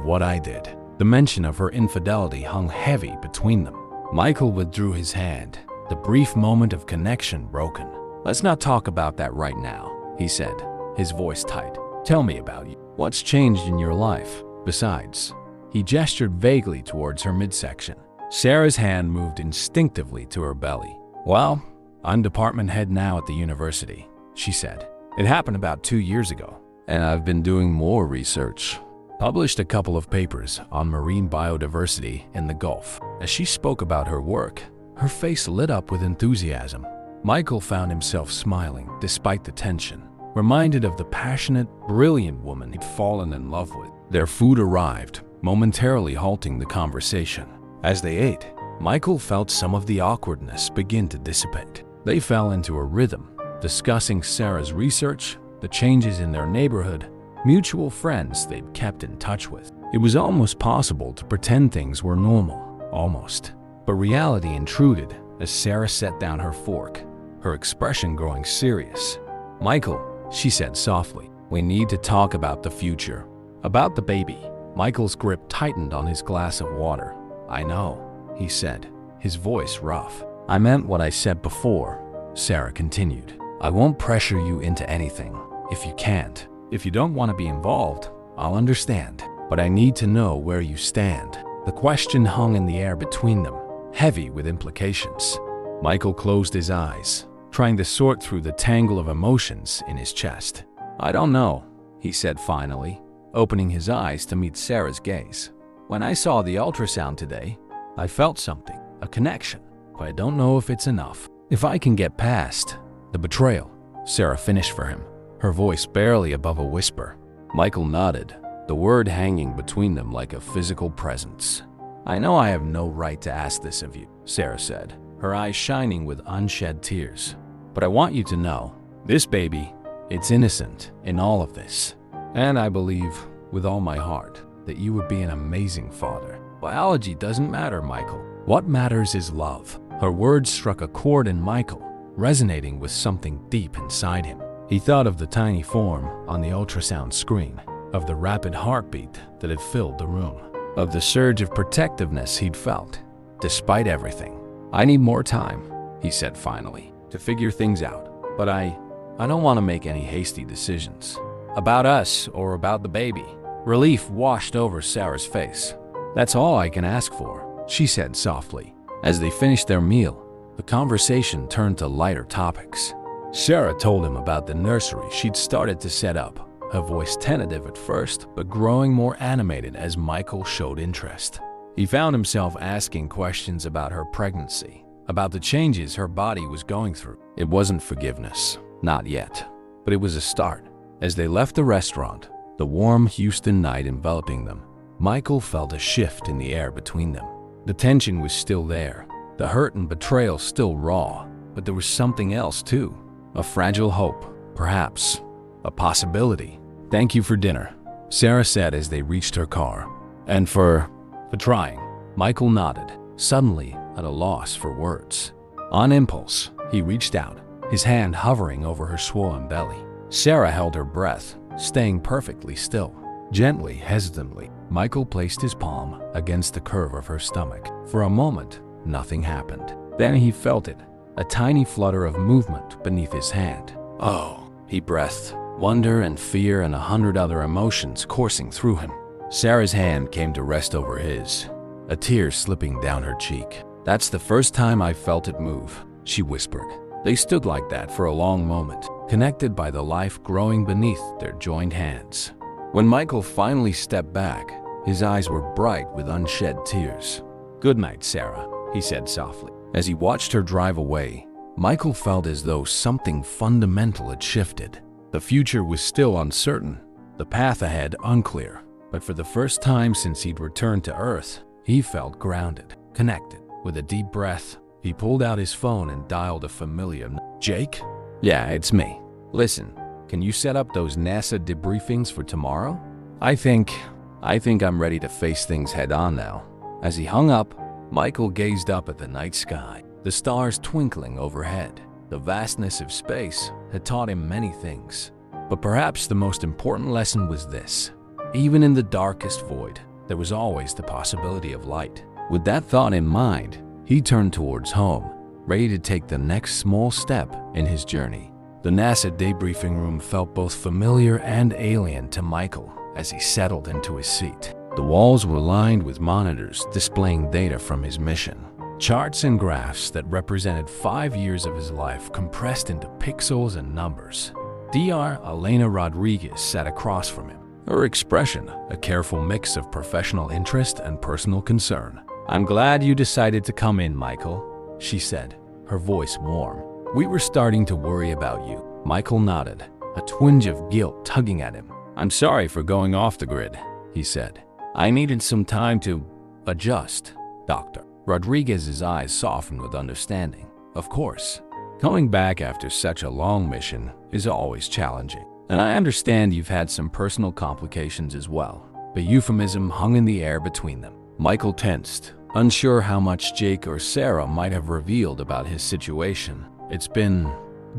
S1: what I did. The mention of her infidelity hung heavy between them. Michael withdrew his hand, the brief moment of connection broken. Let's not talk about that right now, he said, his voice tight. Tell me about you. What's changed in your life? Besides, he gestured vaguely towards her midsection. Sarah's hand moved instinctively to her belly. Well, I'm department head now at the university, she said. It happened about 2 years ago, and I've been doing more research. Published a couple of papers on marine biodiversity in the Gulf. As she spoke about her work, her face lit up with enthusiasm. Michael found himself smiling despite the tension, reminded of the passionate, brilliant woman he'd fallen in love with. Their food arrived, momentarily halting the conversation. As they ate, Michael felt some of the awkwardness begin to dissipate. They fell into a rhythm, discussing Sarah's research, the changes in their neighborhood, mutual friends they'd kept in touch with. It was almost possible to pretend things were normal, almost. But reality intruded as Sarah set down her fork, her expression growing serious. Michael, she said softly, we need to talk about the future. About the baby. Michael's grip tightened on his glass of water. I know, he said, his voice rough. I meant what I said before, Sarah continued. I won't pressure you into anything, if you can't. If you don't want to be involved, I'll understand. But I need to know where you stand. The question hung in the air between them, heavy with implications. Michael closed his eyes, trying to sort through the tangle of emotions in his chest. I don't know, he said finally, opening his eyes to meet Sarah's gaze. When I saw the ultrasound today, I felt something, a connection, but I don't know if it's enough. If I can get past the betrayal, Sarah finished for him, her voice barely above a whisper. Michael nodded, the word hanging between them like a physical presence. I know I have no right to ask this of you, Sarah said, her eyes shining with unshed tears. But I want you to know, this baby, it's innocent in all of this. And I believe, with all my heart, that you would be an amazing father. Biology doesn't matter, Michael. What matters is love. Her words struck a chord in Michael, resonating with something deep inside him. He thought of the tiny form on the ultrasound screen, of the rapid heartbeat that had filled the room, of the surge of protectiveness he'd felt, despite everything. I need more time, he said finally, to figure things out. But I don't want to make any hasty decisions. About us or about the baby. Relief washed over Sarah's face. That's all I can ask for, she said softly. As they finished their meal, the conversation turned to lighter topics. Sarah told him about the nursery she'd started to set up, her voice tentative at first, but growing more animated as Michael showed interest. He found himself asking questions about her pregnancy, about the changes her body was going through. It wasn't forgiveness, not yet, but it was a start. As they left the restaurant, the warm Houston night enveloping them, Michael felt a shift in the air between them. The tension was still there, the hurt and betrayal still raw, but there was something else too. A fragile hope, perhaps. A possibility. Thank you for dinner, Sarah said as they reached her car. And for trying. Michael nodded, suddenly at a loss for words. On impulse, he reached out, his hand hovering over her swollen belly. Sarah held her breath, staying perfectly still. Gently, hesitantly, Michael placed his palm against the curve of her stomach. For a moment, nothing happened. Then he felt it, a tiny flutter of movement beneath his hand. Oh, he breathed, wonder and fear and 100 other emotions coursing through him. Sarah's hand came to rest over his, a tear slipping down her cheek. That's the first time I felt it move, she whispered. They stood like that for a long moment, connected by the life growing beneath their joined hands. When Michael finally stepped back, his eyes were bright with unshed tears. "Good night, Sarah," he said softly. As he watched her drive away, Michael felt as though something fundamental had shifted. The future was still uncertain, the path ahead unclear, but for the first time since he'd returned to Earth, he felt grounded, connected. With a deep breath, he pulled out his phone and dialed a familiar number. "Jake? Yeah, it's me. Listen, can you set up those NASA debriefings for tomorrow? I think I'm ready to face things head on now." As he hung up, Michael gazed up at the night sky, the stars twinkling overhead. The vastness of space had taught him many things, but perhaps the most important lesson was this: even in the darkest void, there was always the possibility of light. With that thought in mind, he turned towards home, ready to take the next small step in his journey. The NASA debriefing room felt both familiar and alien to Michael as he settled into his seat. The walls were lined with monitors displaying data from his mission. Charts and graphs that represented 5 years of his life compressed into pixels and numbers. Dr. Elena Rodriguez sat across from him, her expression a careful mix of professional interest and personal concern. "I'm glad you decided to come in, Michael," she said, her voice warm. "We were starting to worry about you." Michael nodded, a twinge of guilt tugging at him. "I'm sorry for going off the grid," he said. "I needed some time to adjust, Doctor." Rodriguez's eyes softened with understanding. "Of course, coming back after such a long mission is always challenging. And I understand you've had some personal complications as well." The euphemism hung in the air between them. Michael tensed, unsure how much Jake or Sarah might have revealed about his situation. "It's been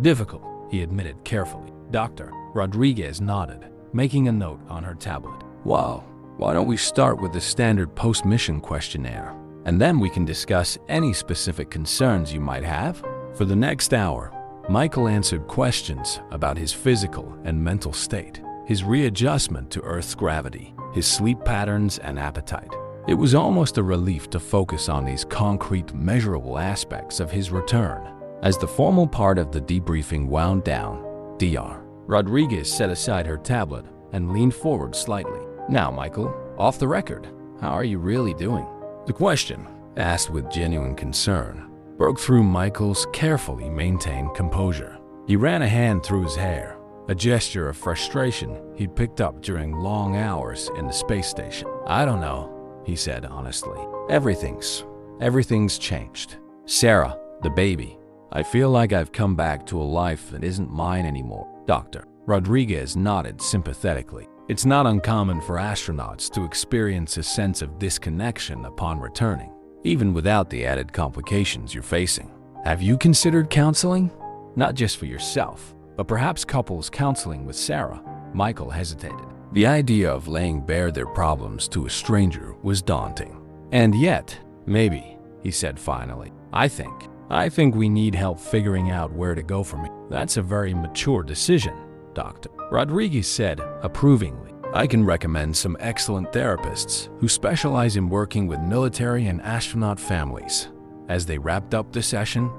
S1: difficult," he admitted carefully. "Doctor." Rodriguez nodded, making a note on her tablet. "Well, why don't we start with the standard post-mission questionnaire, and then we can discuss any specific concerns you might have?" For the next hour, Michael answered questions about his physical and mental state, his readjustment to Earth's gravity, his sleep patterns and appetite. It was almost a relief to focus on these concrete, measurable aspects of his return. As the formal part of the debriefing wound down, Dr. Rodriguez set aside her tablet and leaned forward slightly. "Now, Michael, off the record, how are you really doing?" The question, asked with genuine concern, broke through Michael's carefully maintained composure. He ran a hand through his hair, a gesture of frustration he'd picked up during long hours in the space station. "I don't know," he said honestly. Everything's changed. Sarah, the baby. I feel like I've come back to a life that isn't mine anymore." Dr. Rodriguez nodded sympathetically. "It's not uncommon for astronauts to experience a sense of disconnection upon returning, even without the added complications you're facing. Have you considered counseling? Not just for yourself, but perhaps couples counseling with Sarah?" Michael hesitated. The idea of laying bare their problems to a stranger was daunting. "And yet, maybe," he said finally. I think we need help figuring out where to go from here." "That's a very mature decision, Doctor," Rodriguez said approvingly. "I can recommend some excellent therapists who specialize in working with military and astronaut families." As they wrapped up the session,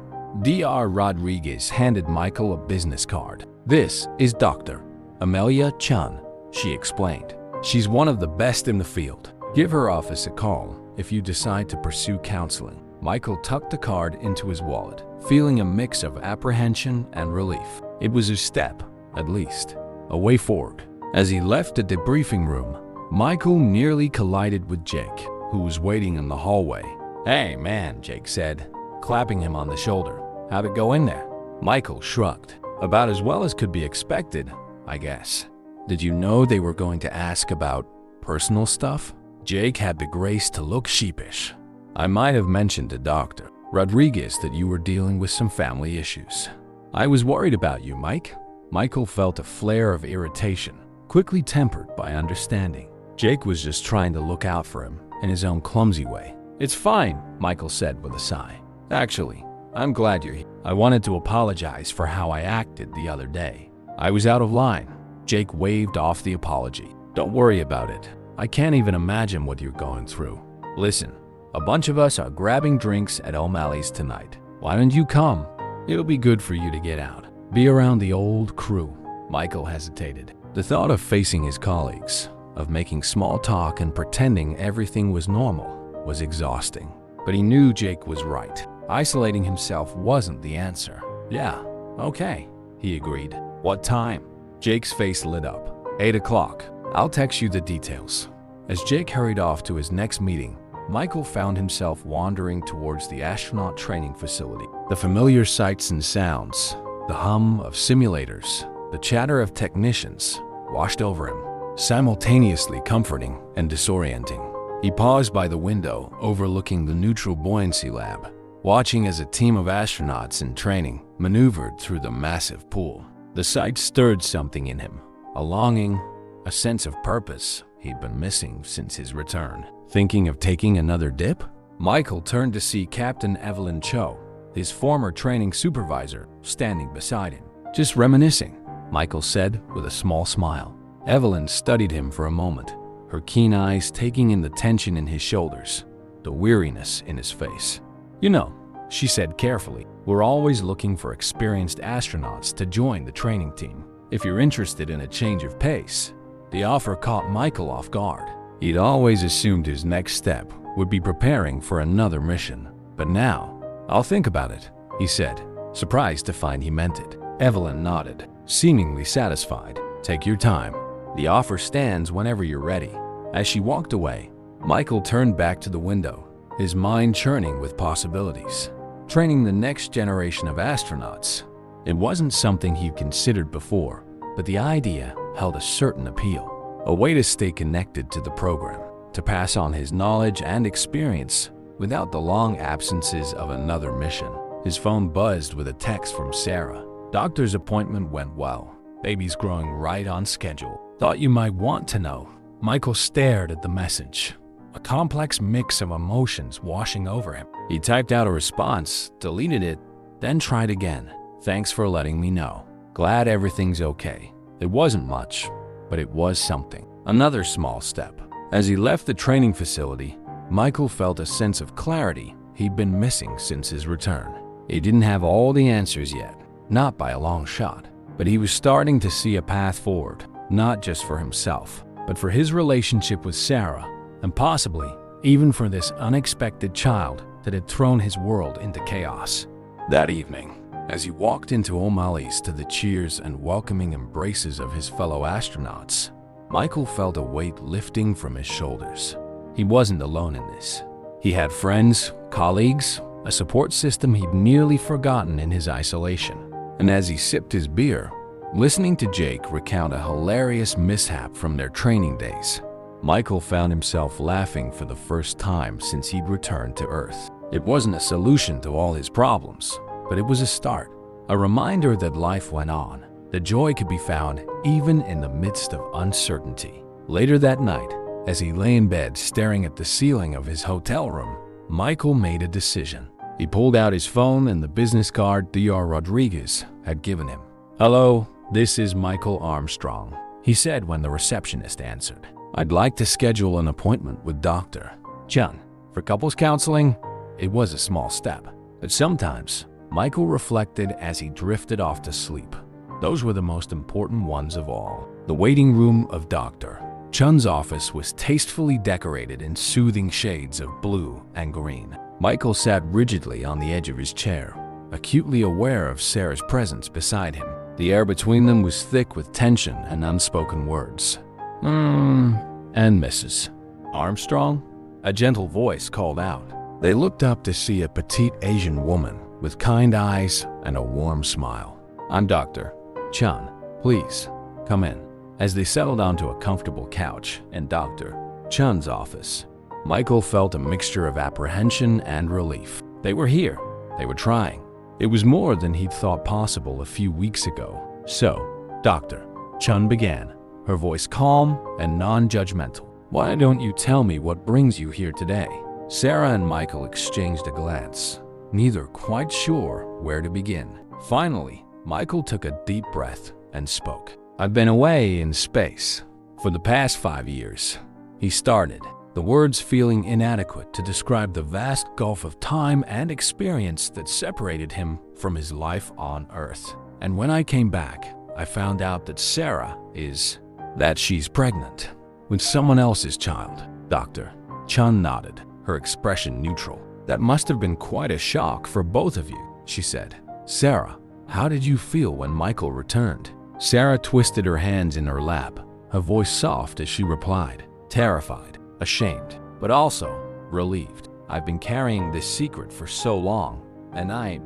S1: Dr. Rodriguez handed Michael a business card. "This is Dr. Amelia Chun," she explained. "She's one of the best in the field. Give her office a call if you decide to pursue counseling." Michael tucked the card into his wallet, feeling a mix of apprehension and relief. It was a step, at least, a way forward. As he left the debriefing room, Michael nearly collided with Jake, who was waiting in the hallway. "Hey man," Jake said, clapping him on the shoulder. "How'd it go in there?" Michael shrugged. "About as well as could be expected, I guess." "Did you know they were going to ask about personal stuff?" Jake had the grace to look sheepish. "I might have mentioned to Dr. Rodriguez that you were dealing with some family issues. I was worried about you, Mike." Michael felt a flare of irritation, quickly tempered by understanding. Jake was just trying to look out for him in his own clumsy way. "It's fine," Michael said with a sigh. "Actually, I'm glad you're here. I wanted to apologize for how I acted the other day. I was out of line." Jake waved off the apology. "Don't worry about it. I can't even imagine what you're going through. Listen, a bunch of us are grabbing drinks at O'Malley's tonight. Why don't you come? It'll be good for you to get out. Be around the old crew." Michael hesitated. The thought of facing his colleagues, of making small talk and pretending everything was normal, was exhausting. But he knew Jake was right. Isolating himself wasn't the answer. "Yeah, okay," he agreed. "What time?" Jake's face lit up. 8 o'clock. "I'll text you the details." As Jake hurried off to his next meeting, Michael found himself wandering towards the astronaut training facility. The familiar sights and sounds, the hum of simulators, the chatter of technicians washed over him, simultaneously comforting and disorienting. He paused by the window overlooking the neutral buoyancy lab, watching as a team of astronauts in training maneuvered through the massive pool. The sight stirred something in him, a longing, a sense of purpose he'd been missing since his return. Thinking of taking another dip? Michael turned to see Captain Evelyn Cho, his former training supervisor, standing beside him. "Just reminiscing," Michael said with a small smile. Evelyn studied him for a moment, her keen eyes taking in the tension in his shoulders, the weariness in his face. "You know," she said carefully, "we're always looking for experienced astronauts to join the training team. If you're interested in a change of pace." The offer caught Michael off guard. He'd always assumed his next step would be preparing for another mission. But now, "I'll think about it," he said, surprised to find he meant it. Evelyn nodded, seemingly satisfied. "Take your time. The offer stands whenever you're ready." As she walked away, Michael turned back to the window, his mind churning with possibilities. Training the next generation of astronauts. It wasn't something he'd considered before, but the idea held a certain appeal. A way to stay connected to the program, to pass on his knowledge and experience without the long absences of another mission. His phone buzzed with a text from Sarah. "Doctor's appointment went well. Baby's growing right on schedule. Thought you might want to know." Michael stared at the message, a complex mix of emotions washing over him. He typed out a response, deleted it, then tried again. "Thanks for letting me know. Glad everything's okay." It wasn't much, but it was something. Another small step. As he left the training facility, Michael felt a sense of clarity he'd been missing since his return. He didn't have all the answers yet, not by a long shot, but he was starting to see a path forward, not just for himself, but for his relationship with Sarah, and possibly even for this unexpected child that had thrown his world into chaos. That evening, as he walked into O'Malley's to the cheers and welcoming embraces of his fellow astronauts, Michael felt a weight lifting from his shoulders. He wasn't alone in this. He had friends, colleagues, a support system he'd nearly forgotten in his isolation. And as he sipped his beer, listening to Jake recount a hilarious mishap from their training days, Michael found himself laughing for the first time since he'd returned to Earth. It wasn't a solution to all his problems, but it was a start, a reminder that life went on, that joy could be found even in the midst of uncertainty. Later that night, as he lay in bed staring at the ceiling of his hotel room, Michael made a decision. He pulled out his phone and the business card Dr. Rodriguez had given him. "Hello, this is Michael Armstrong," he said when the receptionist answered. "I'd like to schedule an appointment with Dr. Chun for couples counseling." It was a small step, but sometimes, Michael reflected as he drifted off to sleep, those were the most important ones of all. The waiting room of Dr. Chun's office was tastefully decorated in soothing shades of blue and green. Michael sat rigidly on the edge of his chair, acutely aware of Sarah's presence beside him. The air between them was thick with tension and unspoken words. And Mrs. Armstrong?" a gentle voice called out. They looked up to see a petite Asian woman with kind eyes and a warm smile. "I'm Dr. Chun. Please, come in." As they settled onto a comfortable couch in Dr. Chun's office, Michael felt a mixture of apprehension and relief. They were here. They were trying. It was more than he'd thought possible a few weeks ago. "So, Dr. Chun began, her voice calm and non-judgmental. "Why don't you tell me what brings you here today?" Sarah and Michael exchanged a glance, neither quite sure where to begin. Finally, Michael took a deep breath and spoke. "I've been away in space for the past 5 years," he started, the words feeling inadequate to describe the vast gulf of time and experience that separated him from his life on Earth. "And when I came back, I found out that Sarah is That she's pregnant with someone else's child. Dr. Chun nodded, her expression neutral. That must have been quite a shock for both of you, she said. Sarah, how did you feel when Michael returned? Sarah twisted her hands in her lap, her voice soft as she replied, terrified, ashamed, but also relieved. I've been carrying this secret for so long, and I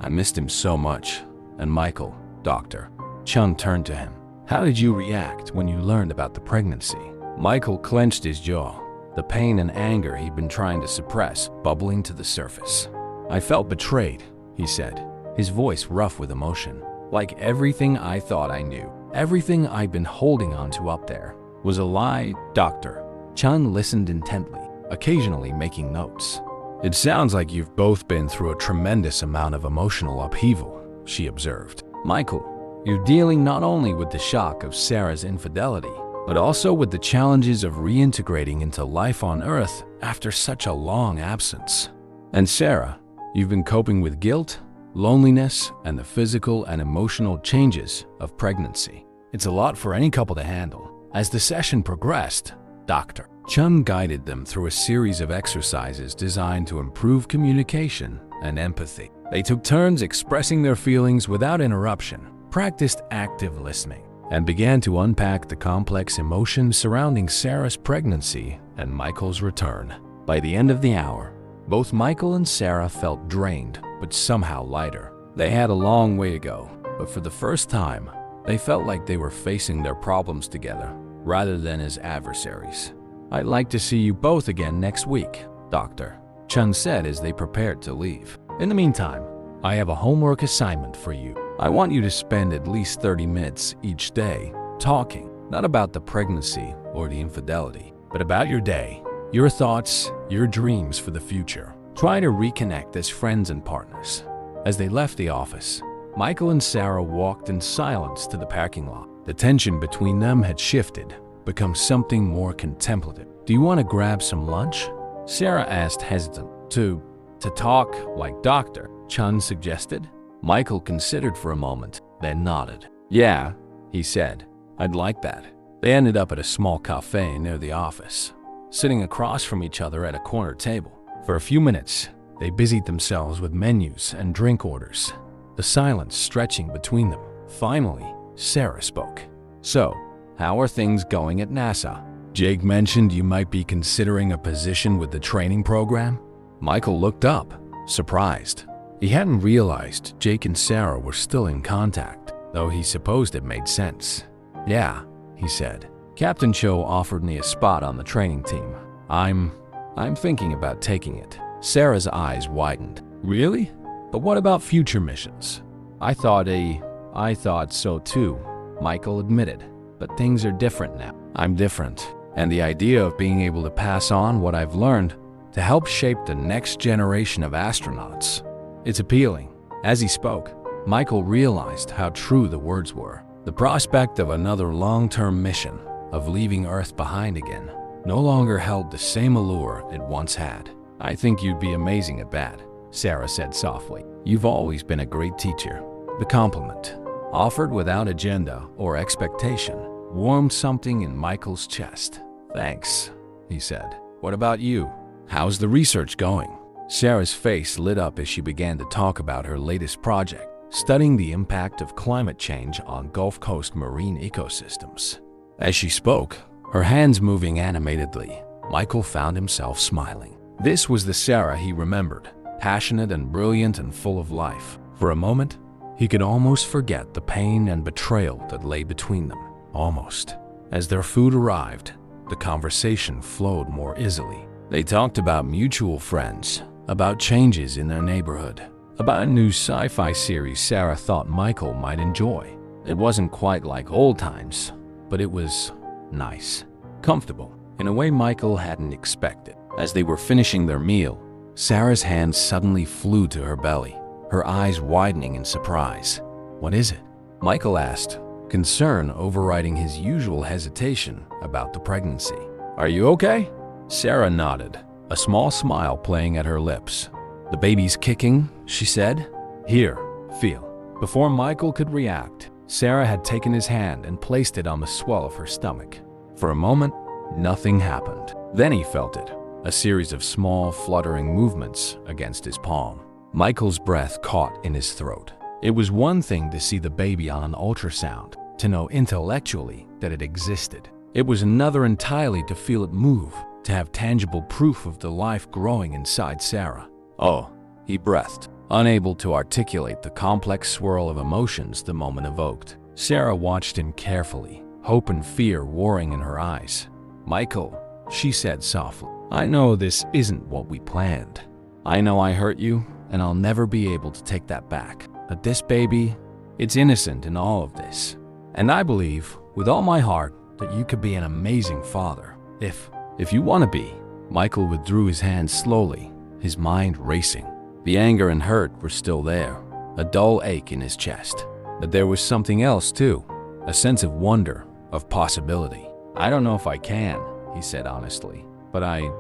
S1: missed him so much. And Michael, Dr. Chun turned to him. How did you react when you learned about the pregnancy? Michael clenched his jaw, the pain and anger he'd been trying to suppress bubbling to the surface. I felt betrayed, he said, his voice rough with emotion. Like everything I thought I knew, everything I'd been holding on to up there, was a lie. Dr. Chun listened intently, occasionally making notes. It sounds like you've both been through a tremendous amount of emotional upheaval, she observed. Michael, you're dealing not only with the shock of Sarah's infidelity, but also with the challenges of reintegrating into life on Earth after such a long absence. And Sarah, you've been coping with guilt, loneliness, and the physical and emotional changes of pregnancy. It's a lot for any couple to handle. As the session progressed, Dr. Chun guided them through a series of exercises designed to improve communication and empathy. They took turns expressing their feelings without interruption, practiced active listening, and began to unpack the complex emotions surrounding Sarah's pregnancy and Michael's return. By the end of the hour, both Michael and Sarah felt drained, but somehow lighter. They had a long way to go, but for the first time, they felt like they were facing their problems together, rather than as adversaries. I'd like to see you both again next week, Dr. Chun said as they prepared to leave. In the meantime, I have a homework assignment for you. I want you to spend at least 30 minutes each day talking, not about the pregnancy or the infidelity, but about your day, your thoughts, your dreams for the future. Try to reconnect as friends and partners. As they left the office, Michael and Sarah walked in silence to the parking lot. The tension between them had shifted, become something more contemplative. Do you want to grab some lunch? Sarah asked hesitant. To talk like Dr. Chun suggested? Michael considered for a moment, then nodded. Yeah, he said. I'd like that. They ended up at a small cafe near the office, sitting across from each other at a corner table. For a few minutes, they busied themselves with menus and drink orders, the silence stretching between them. Finally, Sarah spoke. So, how are things going at NASA? Jake mentioned you might be considering a position with the training program. Michael looked up, surprised. He hadn't realized Jake and Sarah were still in contact, though he supposed it made sense. Yeah, he said. Captain Cho offered me a spot on the training team. I'm thinking about taking it. Sarah's eyes widened. Really? But what about future missions? I thought so too, Michael admitted. But things are different now. I'm different. And the idea of being able to pass on what I've learned to help shape the next generation of astronauts, it's appealing. As he spoke, Michael realized how true the words were. The prospect of another long-term mission, of leaving Earth behind again, no longer held the same allure it once had. I think you'd be amazing at that, Sarah said softly. You've always been a great teacher. The compliment, offered without agenda or expectation, warmed something in Michael's chest. Thanks, he said. What about you? How's the research going? Sarah's face lit up as she began to talk about her latest project, studying the impact of climate change on Gulf Coast marine ecosystems. As she spoke, her hands moving animatedly, Michael found himself smiling. This was the Sarah he remembered, passionate and brilliant and full of life. For a moment, he could almost forget the pain and betrayal that lay between them. Almost. As their food arrived, the conversation flowed more easily. They talked about mutual friends, about changes in their neighborhood, about a new sci-fi series Sarah thought Michael might enjoy. It wasn't quite like old times, but it was nice, comfortable, in a way Michael hadn't expected. As they were finishing their meal, Sarah's hand suddenly flew to her belly, her eyes widening in surprise. What is it? Michael asked, concern overriding his usual hesitation about the pregnancy. Are you okay? Sarah nodded, a small smile playing at her lips. The baby's kicking, she said. Here, feel. Before Michael could react, Sarah had taken his hand and placed it on the swell of her stomach. For a moment, nothing happened. Then he felt it, a series of small, fluttering movements against his palm. Michael's breath caught in his throat. It was one thing to see the baby on an ultrasound, to know intellectually that it existed. It was another entirely to feel it move, to have tangible proof of the life growing inside Sarah. "Oh," he breathed, unable to articulate the complex swirl of emotions the moment evoked. Sarah watched him carefully, hope and fear warring in her eyes. "Michael," she said softly, "I know this isn't what we planned. I know I hurt you, and I'll never be able to take that back. But this baby, it's innocent in all of this. And I believe, with all my heart, that you could be an amazing father. If you want to be." Michael withdrew his hand slowly, his mind racing. The anger and hurt were still there, a dull ache in his chest. But there was something else too, a sense of wonder, of possibility. "I don't know if I can," he said honestly, "but I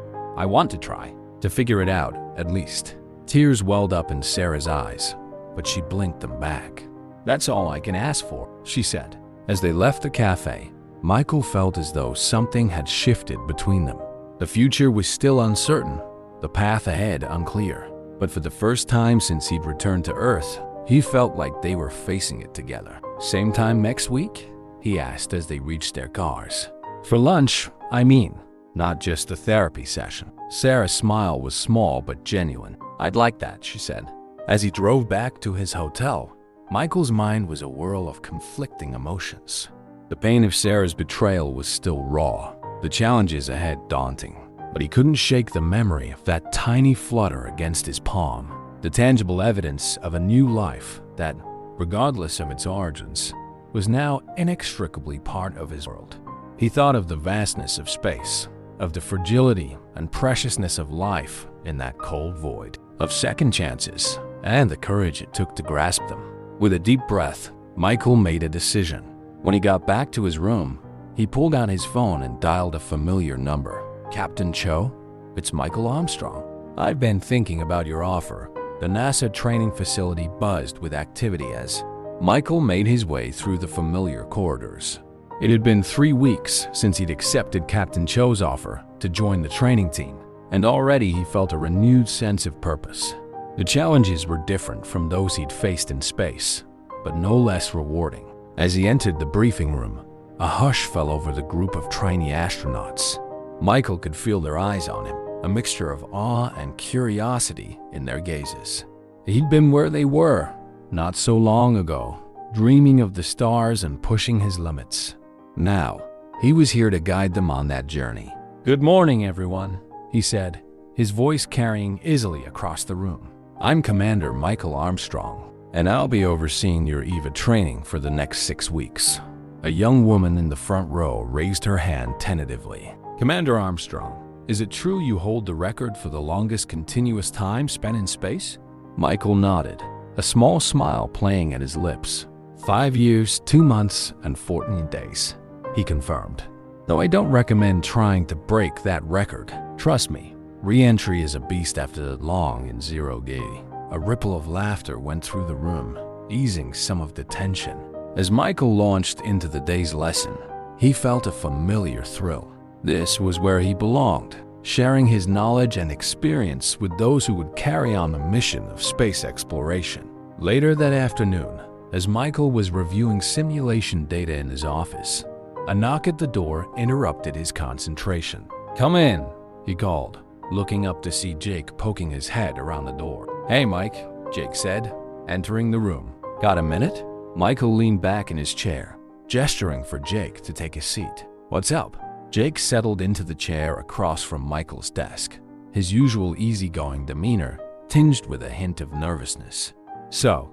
S1: want to try, to figure it out, at least." Tears welled up in Sarah's eyes, but she blinked them back. "That's all I can ask for," she said. As they left the cafe, Michael felt as though something had shifted between them. The future was still uncertain, the path ahead unclear. But for the first time since he'd returned to Earth, he felt like they were facing it together. "Same time next week?" he asked as they reached their cars. "For lunch, I mean, not just a therapy session." Sarah's smile was small but genuine. "I'd like that," she said. As he drove back to his hotel, Michael's mind was a whirl of conflicting emotions. The pain of Sarah's betrayal was still raw, the challenges ahead daunting. But he couldn't shake the memory of that tiny flutter against his palm, the tangible evidence of a new life that, regardless of its origins, was now inextricably part of his world. He thought of the vastness of space, of the fragility and preciousness of life in that cold void, of second chances, and the courage it took to grasp them. With a deep breath, Michael made a decision. When he got back to his room, he pulled out his phone and dialed a familiar number. "Captain Cho? It's Michael Armstrong. I've been thinking about your offer." The NASA training facility buzzed with activity as Michael made his way through the familiar corridors. It had been 3 weeks since he'd accepted Captain Cho's offer to join the training team, and already he felt a renewed sense of purpose. The challenges were different from those he'd faced in space, but no less rewarding. As he entered the briefing room, a hush fell over the group of trainee astronauts. Michael could feel their eyes on him, a mixture of awe and curiosity in their gazes. He'd been where they were, not so long ago, dreaming of the stars and pushing his limits. Now, he was here to guide them on that journey. "Good morning, everyone," he said, his voice carrying easily across the room. "I'm Commander Michael Armstrong, and I'll be overseeing your EVA training for the next 6 weeks. A young woman in the front row raised her hand tentatively. "Commander Armstrong, is it true you hold the record for the longest continuous time spent in space?" Michael nodded, a small smile playing at his lips. 5 years, 2 months, and 14 days, he confirmed. "Though I don't recommend trying to break that record. Trust me, re-entry is a beast after long in zero-G." A ripple of laughter went through the room, easing some of the tension. As Michael launched into the day's lesson, he felt a familiar thrill. This was where he belonged, sharing his knowledge and experience with those who would carry on the mission of space exploration. Later that afternoon, as Michael was reviewing simulation data in his office, a knock at the door interrupted his concentration. "Come in," he called, looking up to see Jake poking his head around the door. "Hey, Mike," Jake said, entering the room. "Got a minute?" Michael leaned back in his chair, gesturing for Jake to take a seat. "What's up?" Jake settled into the chair across from Michael's desk, his usual easygoing demeanor tinged with a hint of nervousness. "So,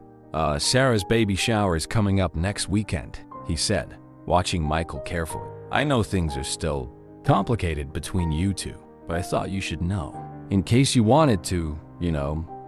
S1: Sarah's baby shower is coming up next weekend," he said, watching Michael carefully. "I know things are still complicated between you two, but I thought you should know, in case you wanted to,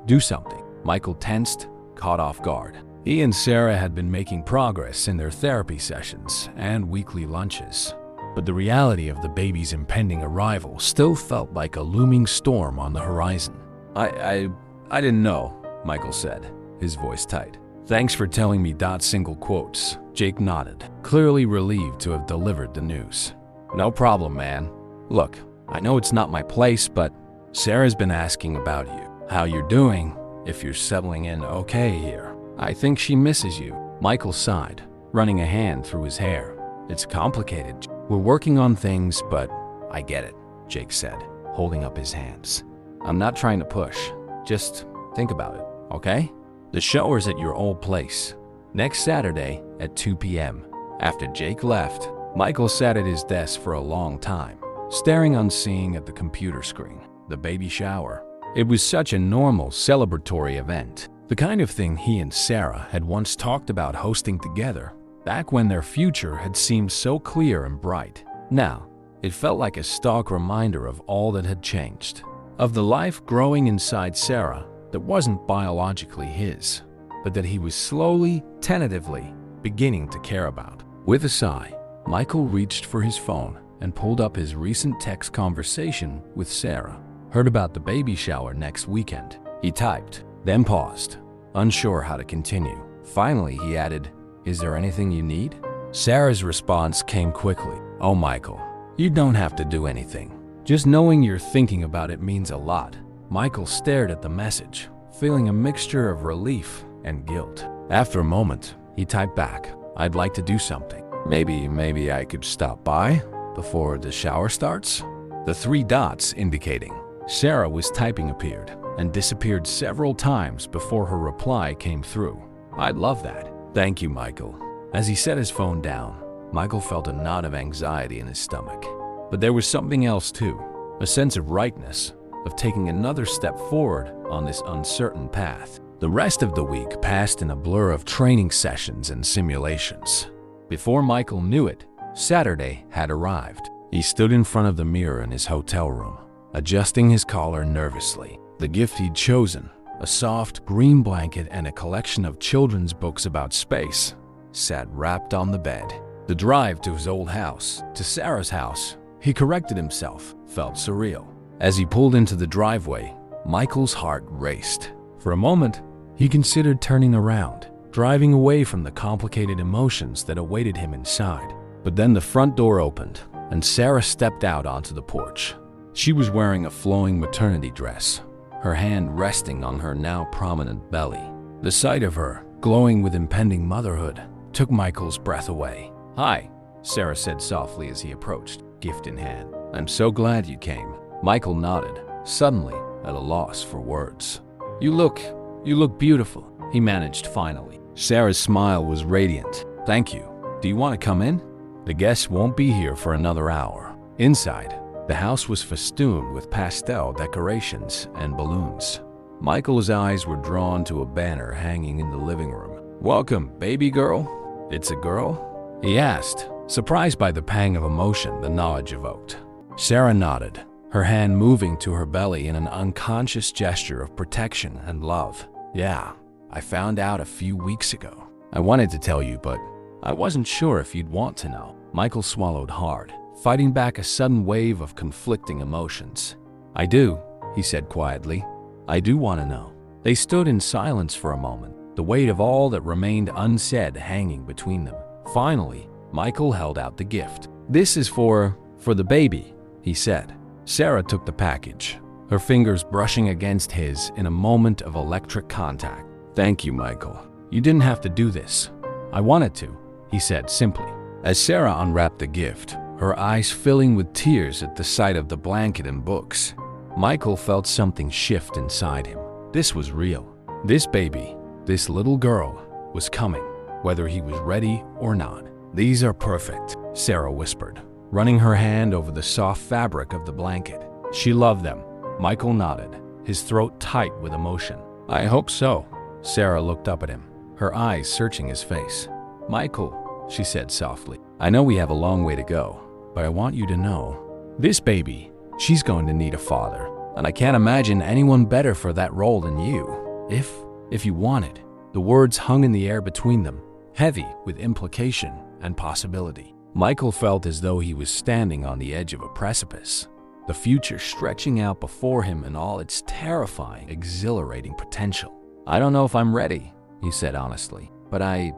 S1: do something." Michael tensed, caught off guard. He and Sarah had been making progress in their therapy sessions and weekly lunches, but the reality of the baby's impending arrival still felt like a looming storm on the horizon. I didn't know," Michael said, his voice tight. "Thanks for telling me. Single quotes," Jake nodded, clearly relieved to have delivered the news. No problem, man. Look, I know it's not my place, but Sarah's been asking about you, how you're doing, if you're settling in okay here. I think she misses you. Michael sighed, running a hand through his hair. It's complicated. We're working on things, but I get it, Jake said, holding up his hands. I'm not trying to push. Just think about it, okay? The shower's at your old place, next Saturday at 2 p.m. After Jake left, Michael sat at his desk for a long time, staring unseeing at the computer screen. The baby shower. It was such a normal, celebratory event, the kind of thing he and Sarah had once talked about hosting together, back when their future had seemed so clear and bright. Now, it felt like a stark reminder of all that had changed, of the life growing inside Sarah that wasn't biologically his, but that he was slowly, tentatively beginning to care about. With a sigh, Michael reached for his phone and pulled up his recent text conversation with Sarah. Heard about the baby shower next weekend. He typed, then paused, unsure how to continue. Finally, he added, "Is there anything you need?" Sarah's response came quickly. "Oh, Michael, you don't have to do anything. Just knowing you're thinking about it means a lot." Michael stared at the message, feeling a mixture of relief and guilt. After a moment, he typed back, "I'd like to do something. Maybe I could stop by before the shower starts?" The three dots indicating Sarah was typing appeared and disappeared several times before her reply came through. "I'd love that. Thank you, Michael." As he set his phone down, Michael felt a knot of anxiety in his stomach. But there was something else too, a sense of rightness, of taking another step forward on this uncertain path. The rest of the week passed in a blur of training sessions and simulations. Before Michael knew it, Saturday had arrived. He stood in front of the mirror in his hotel room, adjusting his collar nervously. The gift he'd chosen, a soft green blanket and a collection of children's books about space, sat wrapped on the bed. The drive to his old house, to Sarah's house, he corrected himself, felt surreal. As he pulled into the driveway, Michael's heart raced. For a moment, he considered turning around, driving away from the complicated emotions that awaited him inside. But then the front door opened, and Sarah stepped out onto the porch. She was wearing a flowing maternity dress, her hand resting on her now prominent belly. The sight of her, glowing with impending motherhood, took Michael's breath away. "Hi," Sarah said softly as he approached, gift in hand. "I'm so glad you came." Michael nodded, suddenly at a loss for words. You look beautiful," he managed finally. Sarah's smile was radiant. "Thank you. Do you want to come in? The guests won't be here for another hour." Inside, the house was festooned with pastel decorations and balloons. Michael's eyes were drawn to a banner hanging in the living room. "Welcome, baby girl." "It's a girl?" he asked, surprised by the pang of emotion the knowledge evoked. Sarah nodded, her hand moving to her belly in an unconscious gesture of protection and love. "Yeah, I found out a few weeks ago. I wanted to tell you, but I wasn't sure if you'd want to know." Michael swallowed hard, fighting back a sudden wave of conflicting emotions. "I do," he said quietly. "I do want to know." They stood in silence for a moment, the weight of all that remained unsaid hanging between them. Finally, Michael held out the gift. "This is for the baby," he said. Sarah took the package, her fingers brushing against his in a moment of electric contact. "Thank you, Michael. You didn't have to do this. I wanted to," he said simply. As Sarah unwrapped the gift, her eyes filling with tears at the sight of the blanket and books, Michael felt something shift inside him. This was real. This baby, this little girl, was coming, whether he was ready or not. "These are perfect," Sarah whispered, running her hand over the soft fabric of the blanket. She loved them. Michael nodded, his throat tight with emotion. "I hope so." Sarah looked up at him, her eyes searching his face. "Michael," she said softly, "I know we have a long way to go, but I want you to know, this baby, she's going to need a father, and I can't imagine anyone better for that role than you. If you want it." The words hung in the air between them, heavy with implication and possibility. Michael felt as though he was standing on the edge of a precipice, the future stretching out before him in all its terrifying, exhilarating potential. "I don't know if I'm ready," he said honestly, "but I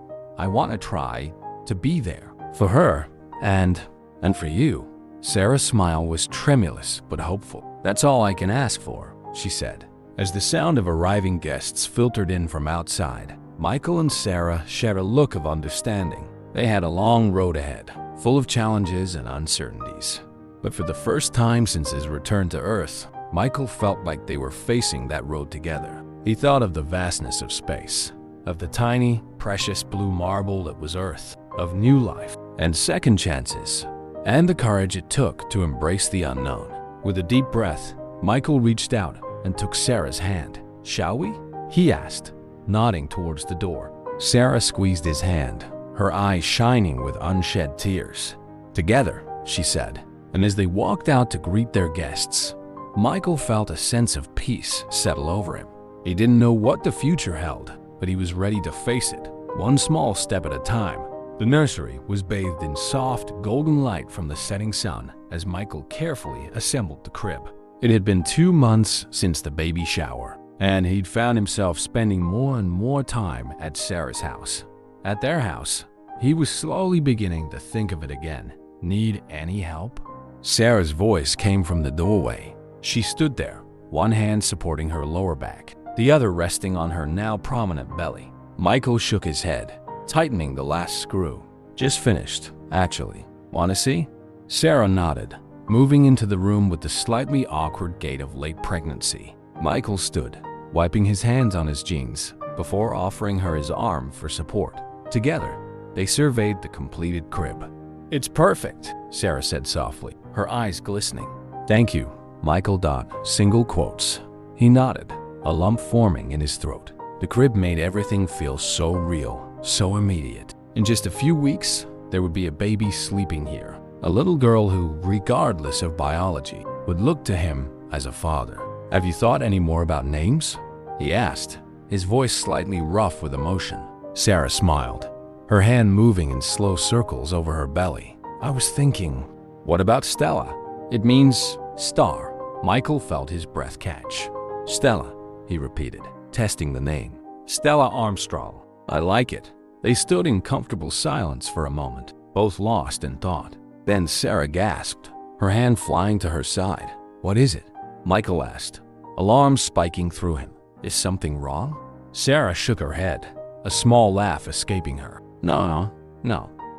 S1: want to try, to be there for her and for you. Sarah's smile was tremulous but hopeful. That's all I can ask for, she said. As the sound of arriving guests filtered in from outside, Michael and Sarah shared a look of understanding. They had a long road ahead, full of challenges and uncertainties. But for the first time since his return to Earth, Michael felt like they were facing that road together. He thought of the vastness of space, of the tiny, precious blue marble that was Earth, of new life and second chances, and the courage it took to embrace the unknown. With a deep breath, Michael reached out and took Sarah's hand. "Shall we?" he asked, nodding towards the door. Sarah squeezed his hand, her eyes shining with unshed tears. "Together," she said, and as they walked out to greet their guests, Michael felt a sense of peace settle over him. He didn't know what the future held, but he was ready to face it, one small step at a time. The nursery was bathed in soft, golden light from the setting sun as Michael carefully assembled the crib. It had been 2 months since the baby shower, and he'd found himself spending more and more time at Sarah's house. At their house, he was slowly beginning to think of it again. "Need any help?" Sarah's voice came from the doorway. She stood there, one hand supporting her lower back, the other resting on her now prominent belly. Michael shook his head, tightening the last screw. "Just finished, actually. Want to see?" Sarah nodded, moving into the room with the slightly awkward gait of late pregnancy. Michael stood, wiping his hands on his jeans, before offering her his arm for support. Together, they surveyed the completed crib. "It's perfect," Sarah said softly, her eyes glistening. "Thank you, Michael. Single quotes." He nodded, a lump forming in his throat. The crib made everything feel so real, so immediate. In just a few weeks, there would be a baby sleeping here. A little girl who, regardless of biology, would look to him as a father. "Have you thought any more about names?" he asked, his voice slightly rough with emotion. Sarah smiled, her hand moving in slow circles over her belly. "I was thinking, what about Stella? It means star." Michael felt his breath catch. "Stella," he repeated, testing the name. "Stella Armstrong. I like it." They stood in comfortable silence for a moment, both lost in thought. Then Sarah gasped, her hand flying to her side. "What is it?" Michael asked, alarm spiking through him. "Is something wrong?" Sarah shook her head, a small laugh escaping her. No.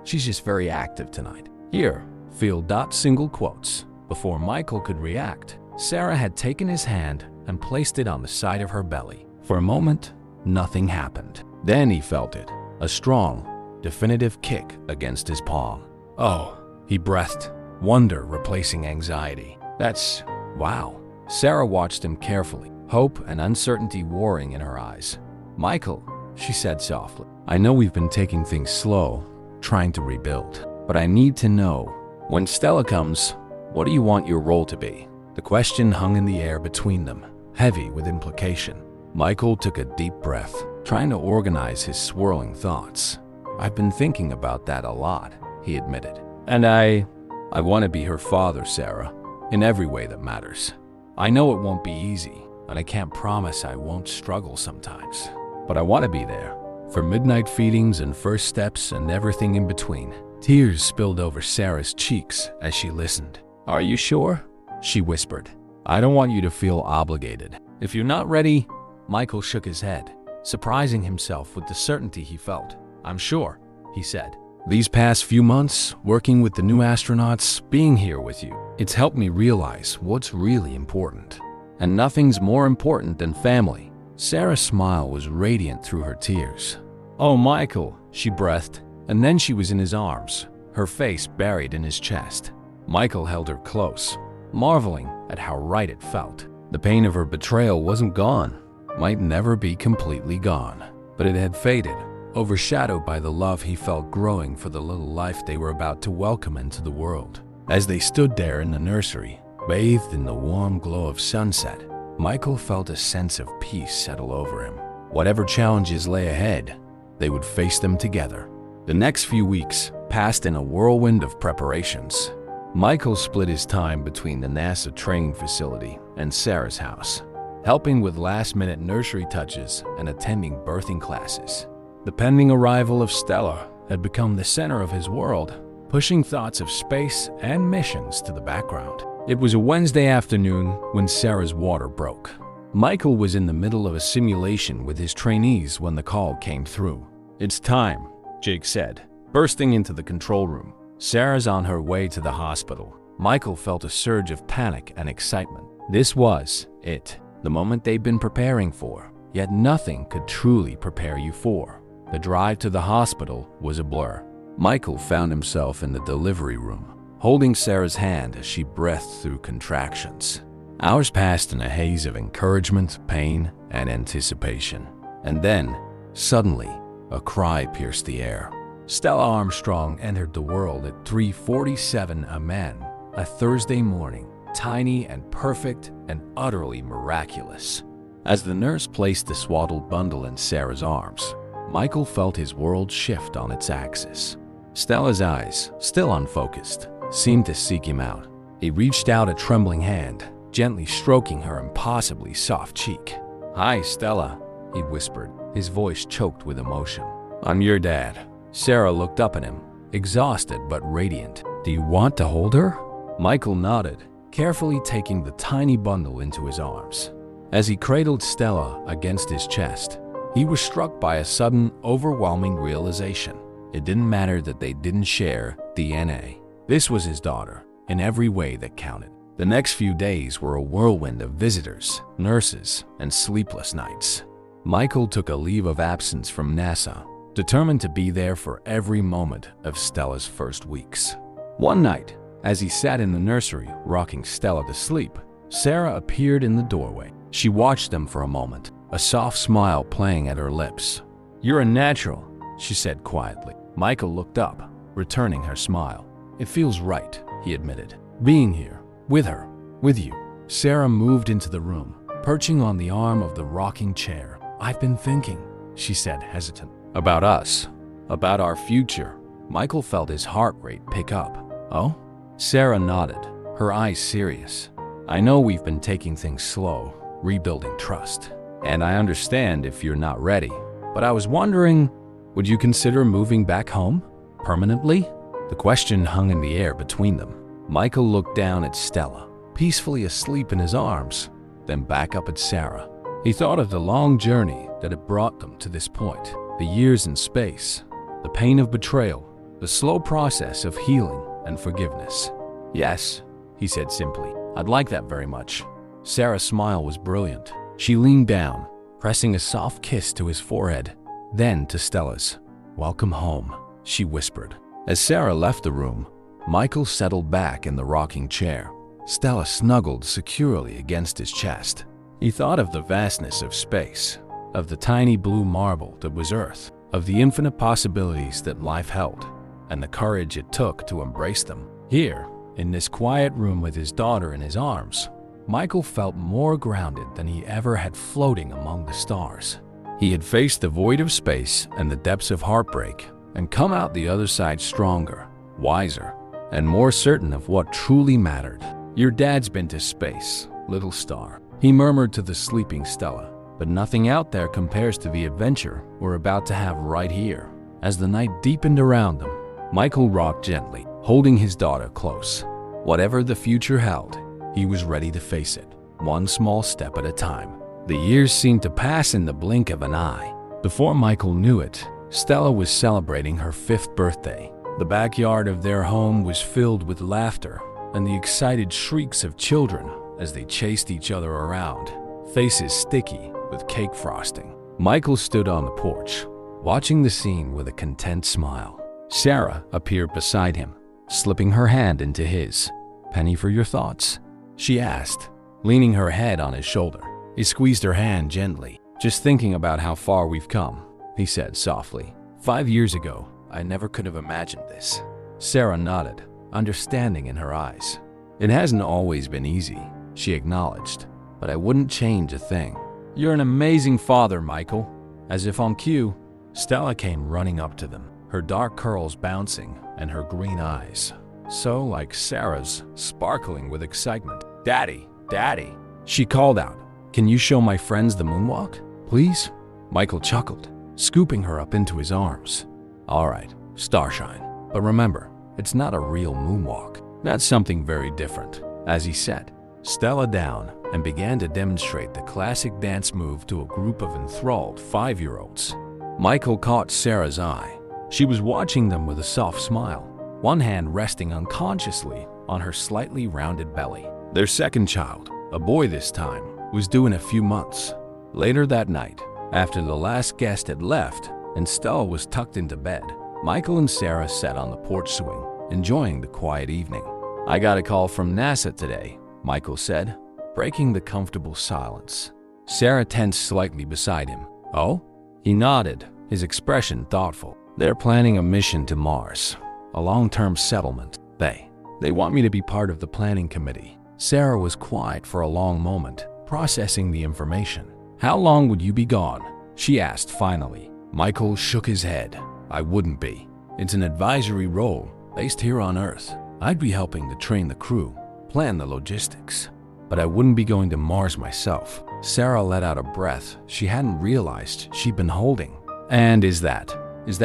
S1: She's just very active tonight. Here, feel. Single quotes." Before Michael could react, Sarah had taken his hand and placed it on the side of her belly. For a moment, nothing happened. Then he felt it, a strong, definitive kick against his palm. "Oh," he breathed, wonder replacing anxiety. "That's... wow." Sarah watched him carefully, hope and uncertainty warring in her eyes. "Michael," she said softly, "I know we've been taking things slow, trying to rebuild, but I need to know, when Stella comes, what do you want your role to be?" The question hung in the air between them, heavy with implication. Michael took a deep breath, trying to organize his swirling thoughts. "I've been thinking about that a lot," he admitted. "And I want to be her father, Sarah, in every way that matters. I know it won't be easy, and I can't promise I won't struggle sometimes. But I want to be there, for midnight feedings and first steps and everything in between." Tears spilled over Sarah's cheeks as she listened. "Are you sure?" she whispered. "I don't want you to feel obligated. If you're not ready..." Michael shook his head, surprising himself with the certainty he felt. "I'm sure," he said. "These past few months, working with the new astronauts, being here with you, it's helped me realize what's really important. And nothing's more important than family." Sarah's smile was radiant through her tears. "Oh, Michael," she breathed, and then she was in his arms, her face buried in his chest. Michael held her close, marveling at how right it felt. The pain of her betrayal wasn't gone, might never be completely gone, but it had faded, overshadowed by the love he felt growing for the little life they were about to welcome into the world. As they stood there in the nursery, bathed in the warm glow of sunset, Michael felt a sense of peace settle over him. Whatever challenges lay ahead, they would face them together. The next few weeks passed in a whirlwind of preparations. Michael split his time between the NASA training facility and Sarah's house, helping with last-minute nursery touches and attending birthing classes. The pending arrival of Stella had become the center of his world, pushing thoughts of space and missions to the background. It was a Wednesday afternoon when Sarah's water broke. Michael was in the middle of a simulation with his trainees when the call came through. "It's time," Jake said, bursting into the control room. Sarah's on her way to the hospital. Michael felt a surge of panic and excitement. This was it, the moment they'd been preparing for, yet nothing could truly prepare you for. The drive to the hospital was a blur. Michael found himself in the delivery room, holding Sarah's hand as she breathed through contractions. Hours passed in a haze of encouragement, pain, and anticipation. And then, suddenly, a cry pierced the air. Stella Armstrong entered the world at 3:47 a.m., a Thursday morning, tiny and perfect and utterly miraculous. As the nurse placed the swaddled bundle in Sarah's arms, Michael felt his world shift on its axis. Stella's eyes, still unfocused, seemed to seek him out. He reached out a trembling hand, gently stroking her impossibly soft cheek. "Hi, Stella," he whispered, his voice choked with emotion. "I'm your dad." Sarah looked up at him, exhausted but radiant. "Do you want to hold her?" Michael nodded, carefully taking the tiny bundle into his arms. As he cradled Stella against his chest, he was struck by a sudden, overwhelming realization. It didn't matter that they didn't share DNA. This was his daughter, in every way that counted. The next few days were a whirlwind of visitors, nurses, and sleepless nights. Michael took a leave of absence from NASA, determined to be there for every moment of Stella's first weeks. One night, as he sat in the nursery rocking Stella to sleep, Sarah appeared in the doorway. She watched them for a moment, a soft smile playing at her lips. "You're a natural," she said quietly. Michael looked up, returning her smile. "It feels right," he admitted, "being here, with her, with you." Sarah moved into the room, perching on the arm of the rocking chair. "I've been thinking," she said, hesitant. "About us, about our future." Michael felt his heart rate pick up. "Oh?" Sarah nodded, her eyes serious. "I know we've been taking things slow, rebuilding trust. And I understand if you're not ready. But I was wondering, would you consider moving back home? Permanently?" The question hung in the air between them. Michael looked down at Stella, peacefully asleep in his arms, then back up at Sarah. He thought of the long journey that had brought them to this point, the years in space, the pain of betrayal, the slow process of healing and forgiveness. "Yes," he said simply, "I'd like that very much." Sarah's smile was brilliant. She leaned down, pressing a soft kiss to his forehead, then to Stella's. "Welcome home," she whispered. As Sarah left the room, Michael settled back in the rocking chair. Stella snuggled securely against his chest. He thought of the vastness of space, of the tiny blue marble that was Earth, of the infinite possibilities that life held, and the courage it took to embrace them. Here, in this quiet room with his daughter in his arms, Michael felt more grounded than he ever had floating among the stars. He had faced the void of space and the depths of heartbreak and come out the other side stronger, wiser, and more certain of what truly mattered. "Your dad's been to space, little star," he murmured to the sleeping Stella. "But nothing out there compares to the adventure we're about to have right here." As the night deepened around them, Michael rocked gently, holding his daughter close. Whatever the future held, he was ready to face it, one small step at a time. The years seemed to pass in the blink of an eye. Before Michael knew it, Stella was celebrating her 5th birthday. The backyard of their home was filled with laughter and the excited shrieks of children as they chased each other around, faces sticky with cake frosting. Michael stood on the porch, watching the scene with a content smile. Sarah appeared beside him, slipping her hand into his. "Penny for your thoughts?" she asked, leaning her head on his shoulder. He squeezed her hand gently. "Just thinking about how far we've come," he said softly. 5 years ago, I never could have imagined this." Sarah nodded, understanding in her eyes. "It hasn't always been easy," she acknowledged, "but I wouldn't change a thing." "You're an amazing father, Michael." As if on cue, Stella came running up to them, her dark curls bouncing and her green eyes, so like Sarah's, sparkling with excitement. "Daddy, Daddy," she called out. "Can you show my friends the moonwalk, please?" Michael chuckled, scooping her up into his arms. "All right, starshine. But remember, it's not a real moonwalk. That's something very different. As he set Stella down and began to demonstrate the classic dance move to a group of enthralled 5-year-olds. Michael caught Sarah's eye. She was watching them with a soft smile, one hand resting unconsciously on her slightly rounded belly. Their second child, a boy this time, was due in a few months. Later that night, after the last guest had left and Stella was tucked into bed, Michael and Sarah sat on the porch swing, enjoying the quiet evening. "I got a call from NASA today," Michael said, breaking the comfortable silence. Sarah tensed slightly beside him. "Oh?" He nodded, his expression thoughtful. "They're planning a mission to Mars, a long-term settlement. They want me to be part of the planning committee." Sarah was quiet for a long moment, processing the information. "How long would you be gone?" she asked finally. Michael shook his head. "I wouldn't be. It's an advisory role based here on Earth. I'd be helping to train the crew, plan the logistics, but I wouldn't be going to Mars myself." Sarah let out a breath she hadn't realized she'd been holding. "And is that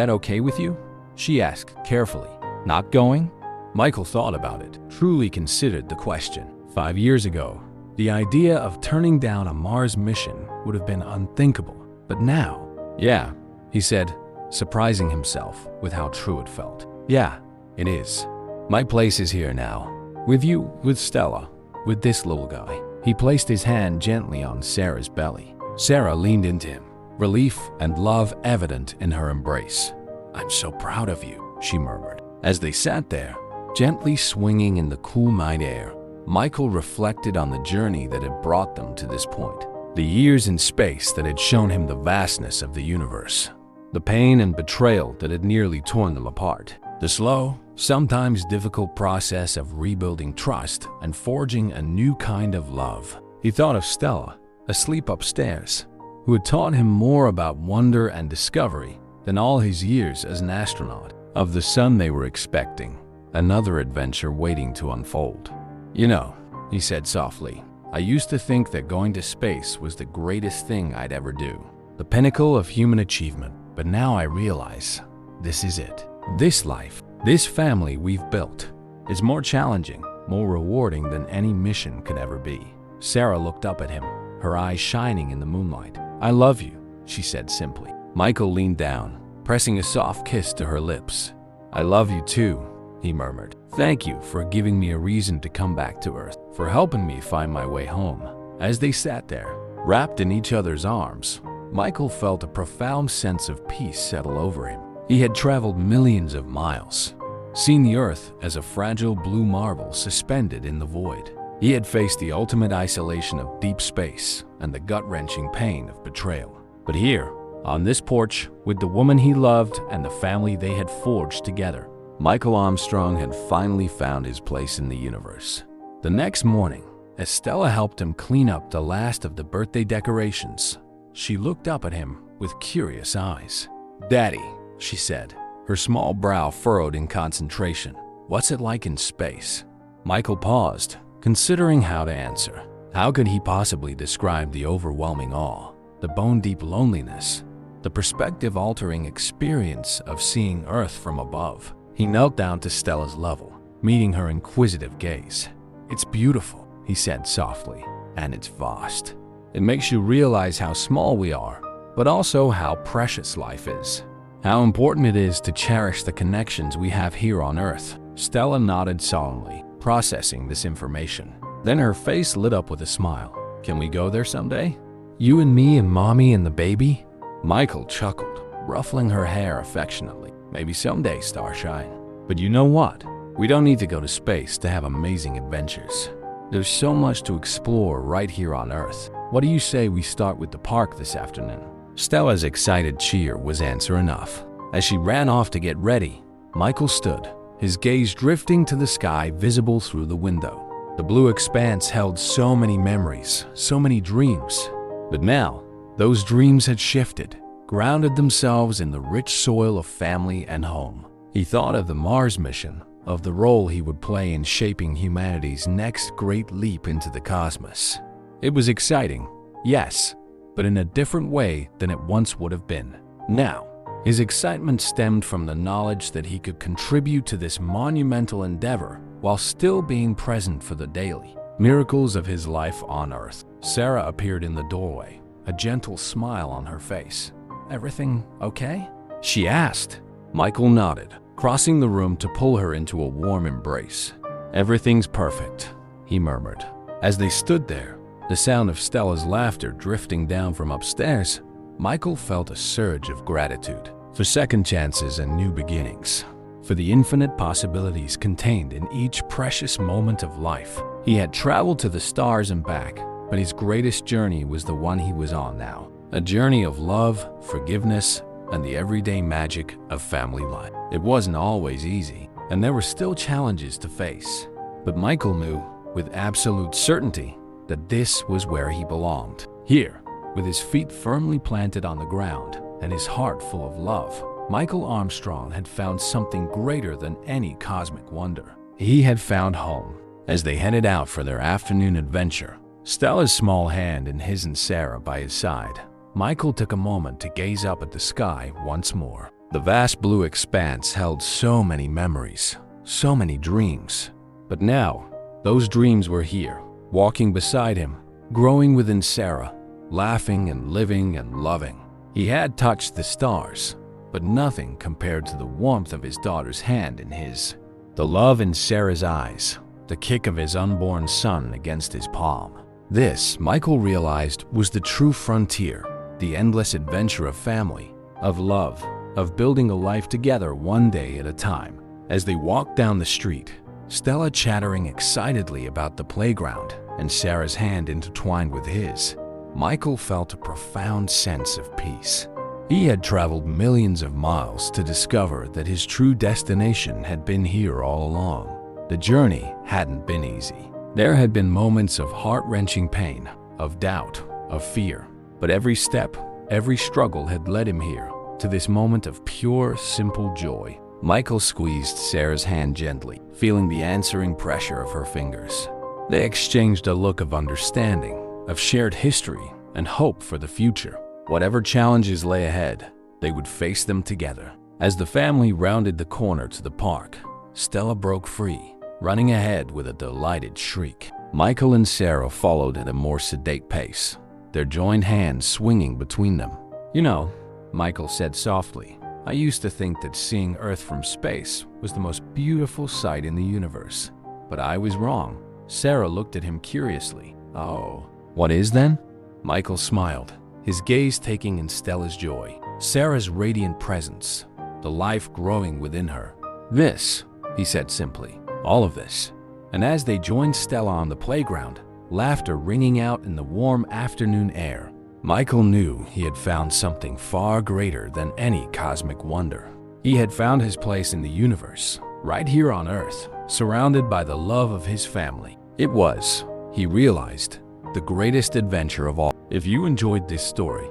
S1: okay with you?" she asked carefully. "Not going?" Michael thought about it, truly considered the question. 5 years ago, the idea of turning down a Mars mission would have been unthinkable. But now, "Yeah," he said, surprising himself with how true it felt. "Yeah, it is. My place is here now. With you, with Stella, with this little guy." He placed his hand gently on Sarah's belly. Sarah leaned into him, relief and love evident in her embrace. "I'm so proud of you," she murmured. As they sat there, gently swinging in the cool night air, Michael reflected on the journey that had brought them to this point. The years in space that had shown him the vastness of the universe. The pain and betrayal that had nearly torn them apart. The slow, sometimes difficult process of rebuilding trust and forging a new kind of love. He thought of Stella, asleep upstairs, who had taught him more about wonder and discovery than all his years as an astronaut. Of the son they were expecting, another adventure waiting to unfold. "You know," he said softly, "I used to think that going to space was the greatest thing I'd ever do, the pinnacle of human achievement. But now I realize this is it. This life, this family we've built, is more challenging, more rewarding than any mission could ever be." Sarah looked up at him, her eyes shining in the moonlight. "I love you," she said simply. Michael leaned down, pressing a soft kiss to her lips. "I love you too," he murmured. "Thank you for giving me a reason to come back to Earth, for helping me find my way home." As they sat there, wrapped in each other's arms, Michael felt a profound sense of peace settle over him. He had traveled millions of miles, seen the Earth as a fragile blue marble suspended in the void. He had faced the ultimate isolation of deep space and the gut-wrenching pain of betrayal. But here, on this porch, with the woman he loved and the family they had forged together, Michael Armstrong had finally found his place in the universe. The next morning, as Stella helped him clean up the last of the birthday decorations, she looked up at him with curious eyes. "Daddy," she said, her small brow furrowed in concentration, "what's it like in space?" Michael paused, considering how to answer. How could he possibly describe the overwhelming awe, the bone-deep loneliness, the perspective-altering experience of seeing Earth from above? He knelt down to Stella's level, meeting her inquisitive gaze. "It's beautiful," he said softly, "and it's vast. It makes you realize how small we are, but also how precious life is. How important it is to cherish the connections we have here on Earth." Stella nodded solemnly, processing this information. Then her face lit up with a smile. "Can we go there someday? You and me and Mommy and the baby?" Michael chuckled, ruffling her hair affectionately. "Maybe someday, Starshine. But you know what? We don't need to go to space to have amazing adventures. There's so much to explore right here on Earth. What do you say we start with the park this afternoon?" Stella's excited cheer was answer enough. As she ran off to get ready, Michael stood, his gaze drifting to the sky visible through the window. The blue expanse held so many memories, so many dreams. But now, those dreams had shifted, grounded themselves in the rich soil of family and home. He thought of the Mars mission, of the role he would play in shaping humanity's next great leap into the cosmos. It was exciting, yes, but in a different way than it once would have been. Now, His excitement stemmed from the knowledge that he could contribute to this monumental endeavor while still being present for the daily miracles of his life on Earth. Sarah appeared in the doorway, a gentle smile on her face. "Everything okay?" she asked. Michael nodded, crossing the room to pull her into a warm embrace. "Everything's perfect," he murmured. As they stood there, the sound of Stella's laughter drifting down from upstairs, Michael felt a surge of gratitude for second chances and new beginnings, for the infinite possibilities contained in each precious moment of life. He had traveled to the stars and back, but his greatest journey was the one he was on now, a journey of love, forgiveness, and the everyday magic of family life. It wasn't always easy, and there were still challenges to face, but Michael knew with absolute certainty that this was where he belonged. Here, with his feet firmly planted on the ground and his heart full of love, Michael Armstrong had found something greater than any cosmic wonder. He had found home. As they headed out for their afternoon adventure, Stella's small hand in his and Sarah by his side, Michael took a moment to gaze up at the sky once more. The vast blue expanse held so many memories, so many dreams. But now, those dreams were here, walking beside him, growing within Sarah, laughing and living and loving. He had touched the stars, but nothing compared to the warmth of his daughter's hand in his, the love in Sarah's eyes, the kick of his unborn son against his palm. This, Michael realized, was the true frontier, the endless adventure of family, of love, of building a life together one day at a time. As they walked down the street, Stella chattering excitedly about the playground and Sarah's hand intertwined with his, Michael felt a profound sense of peace. He had traveled millions of miles to discover that his true destination had been here all along. The journey hadn't been easy. There had been moments of heart-wrenching pain, of doubt, of fear. But every step, every struggle had led him here, to this moment of pure, simple joy. Michael squeezed Sarah's hand gently, feeling the answering pressure of her fingers. They exchanged a look of understanding, of shared history, and hope for the future. Whatever challenges lay ahead, they would face them together. As the family rounded the corner to the park, Stella broke free, running ahead with a delighted shriek. Michael and Sarah followed at a more sedate pace, their joined hands swinging between them. "You know," Michael said softly, "I used to think that seeing Earth from space was the most beautiful sight in the universe. But I was wrong." Sarah looked at him curiously. "Oh, what is then?" Michael smiled, his gaze taking in Stella's joy, Sarah's radiant presence, the life growing within her. "This," he said simply, "all of this." And as they joined Stella on the playground, laughter ringing out in the warm afternoon air, Michael knew he had found something far greater than any cosmic wonder. He had found his place in the universe, right here on Earth, surrounded by the love of his family. It was, he realized, the greatest adventure of all. If you enjoyed this story,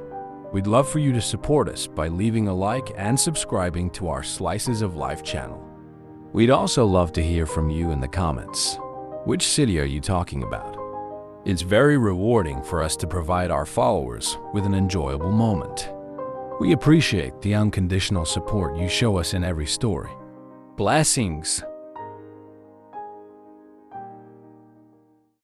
S1: we'd love for you to support us by leaving a like and subscribing to our Slices of Life channel. We'd also love to hear from you in the comments. Which city are you talking about? It's very rewarding for us to provide our followers with an enjoyable moment. We appreciate the unconditional support you show us in every story. Blessings!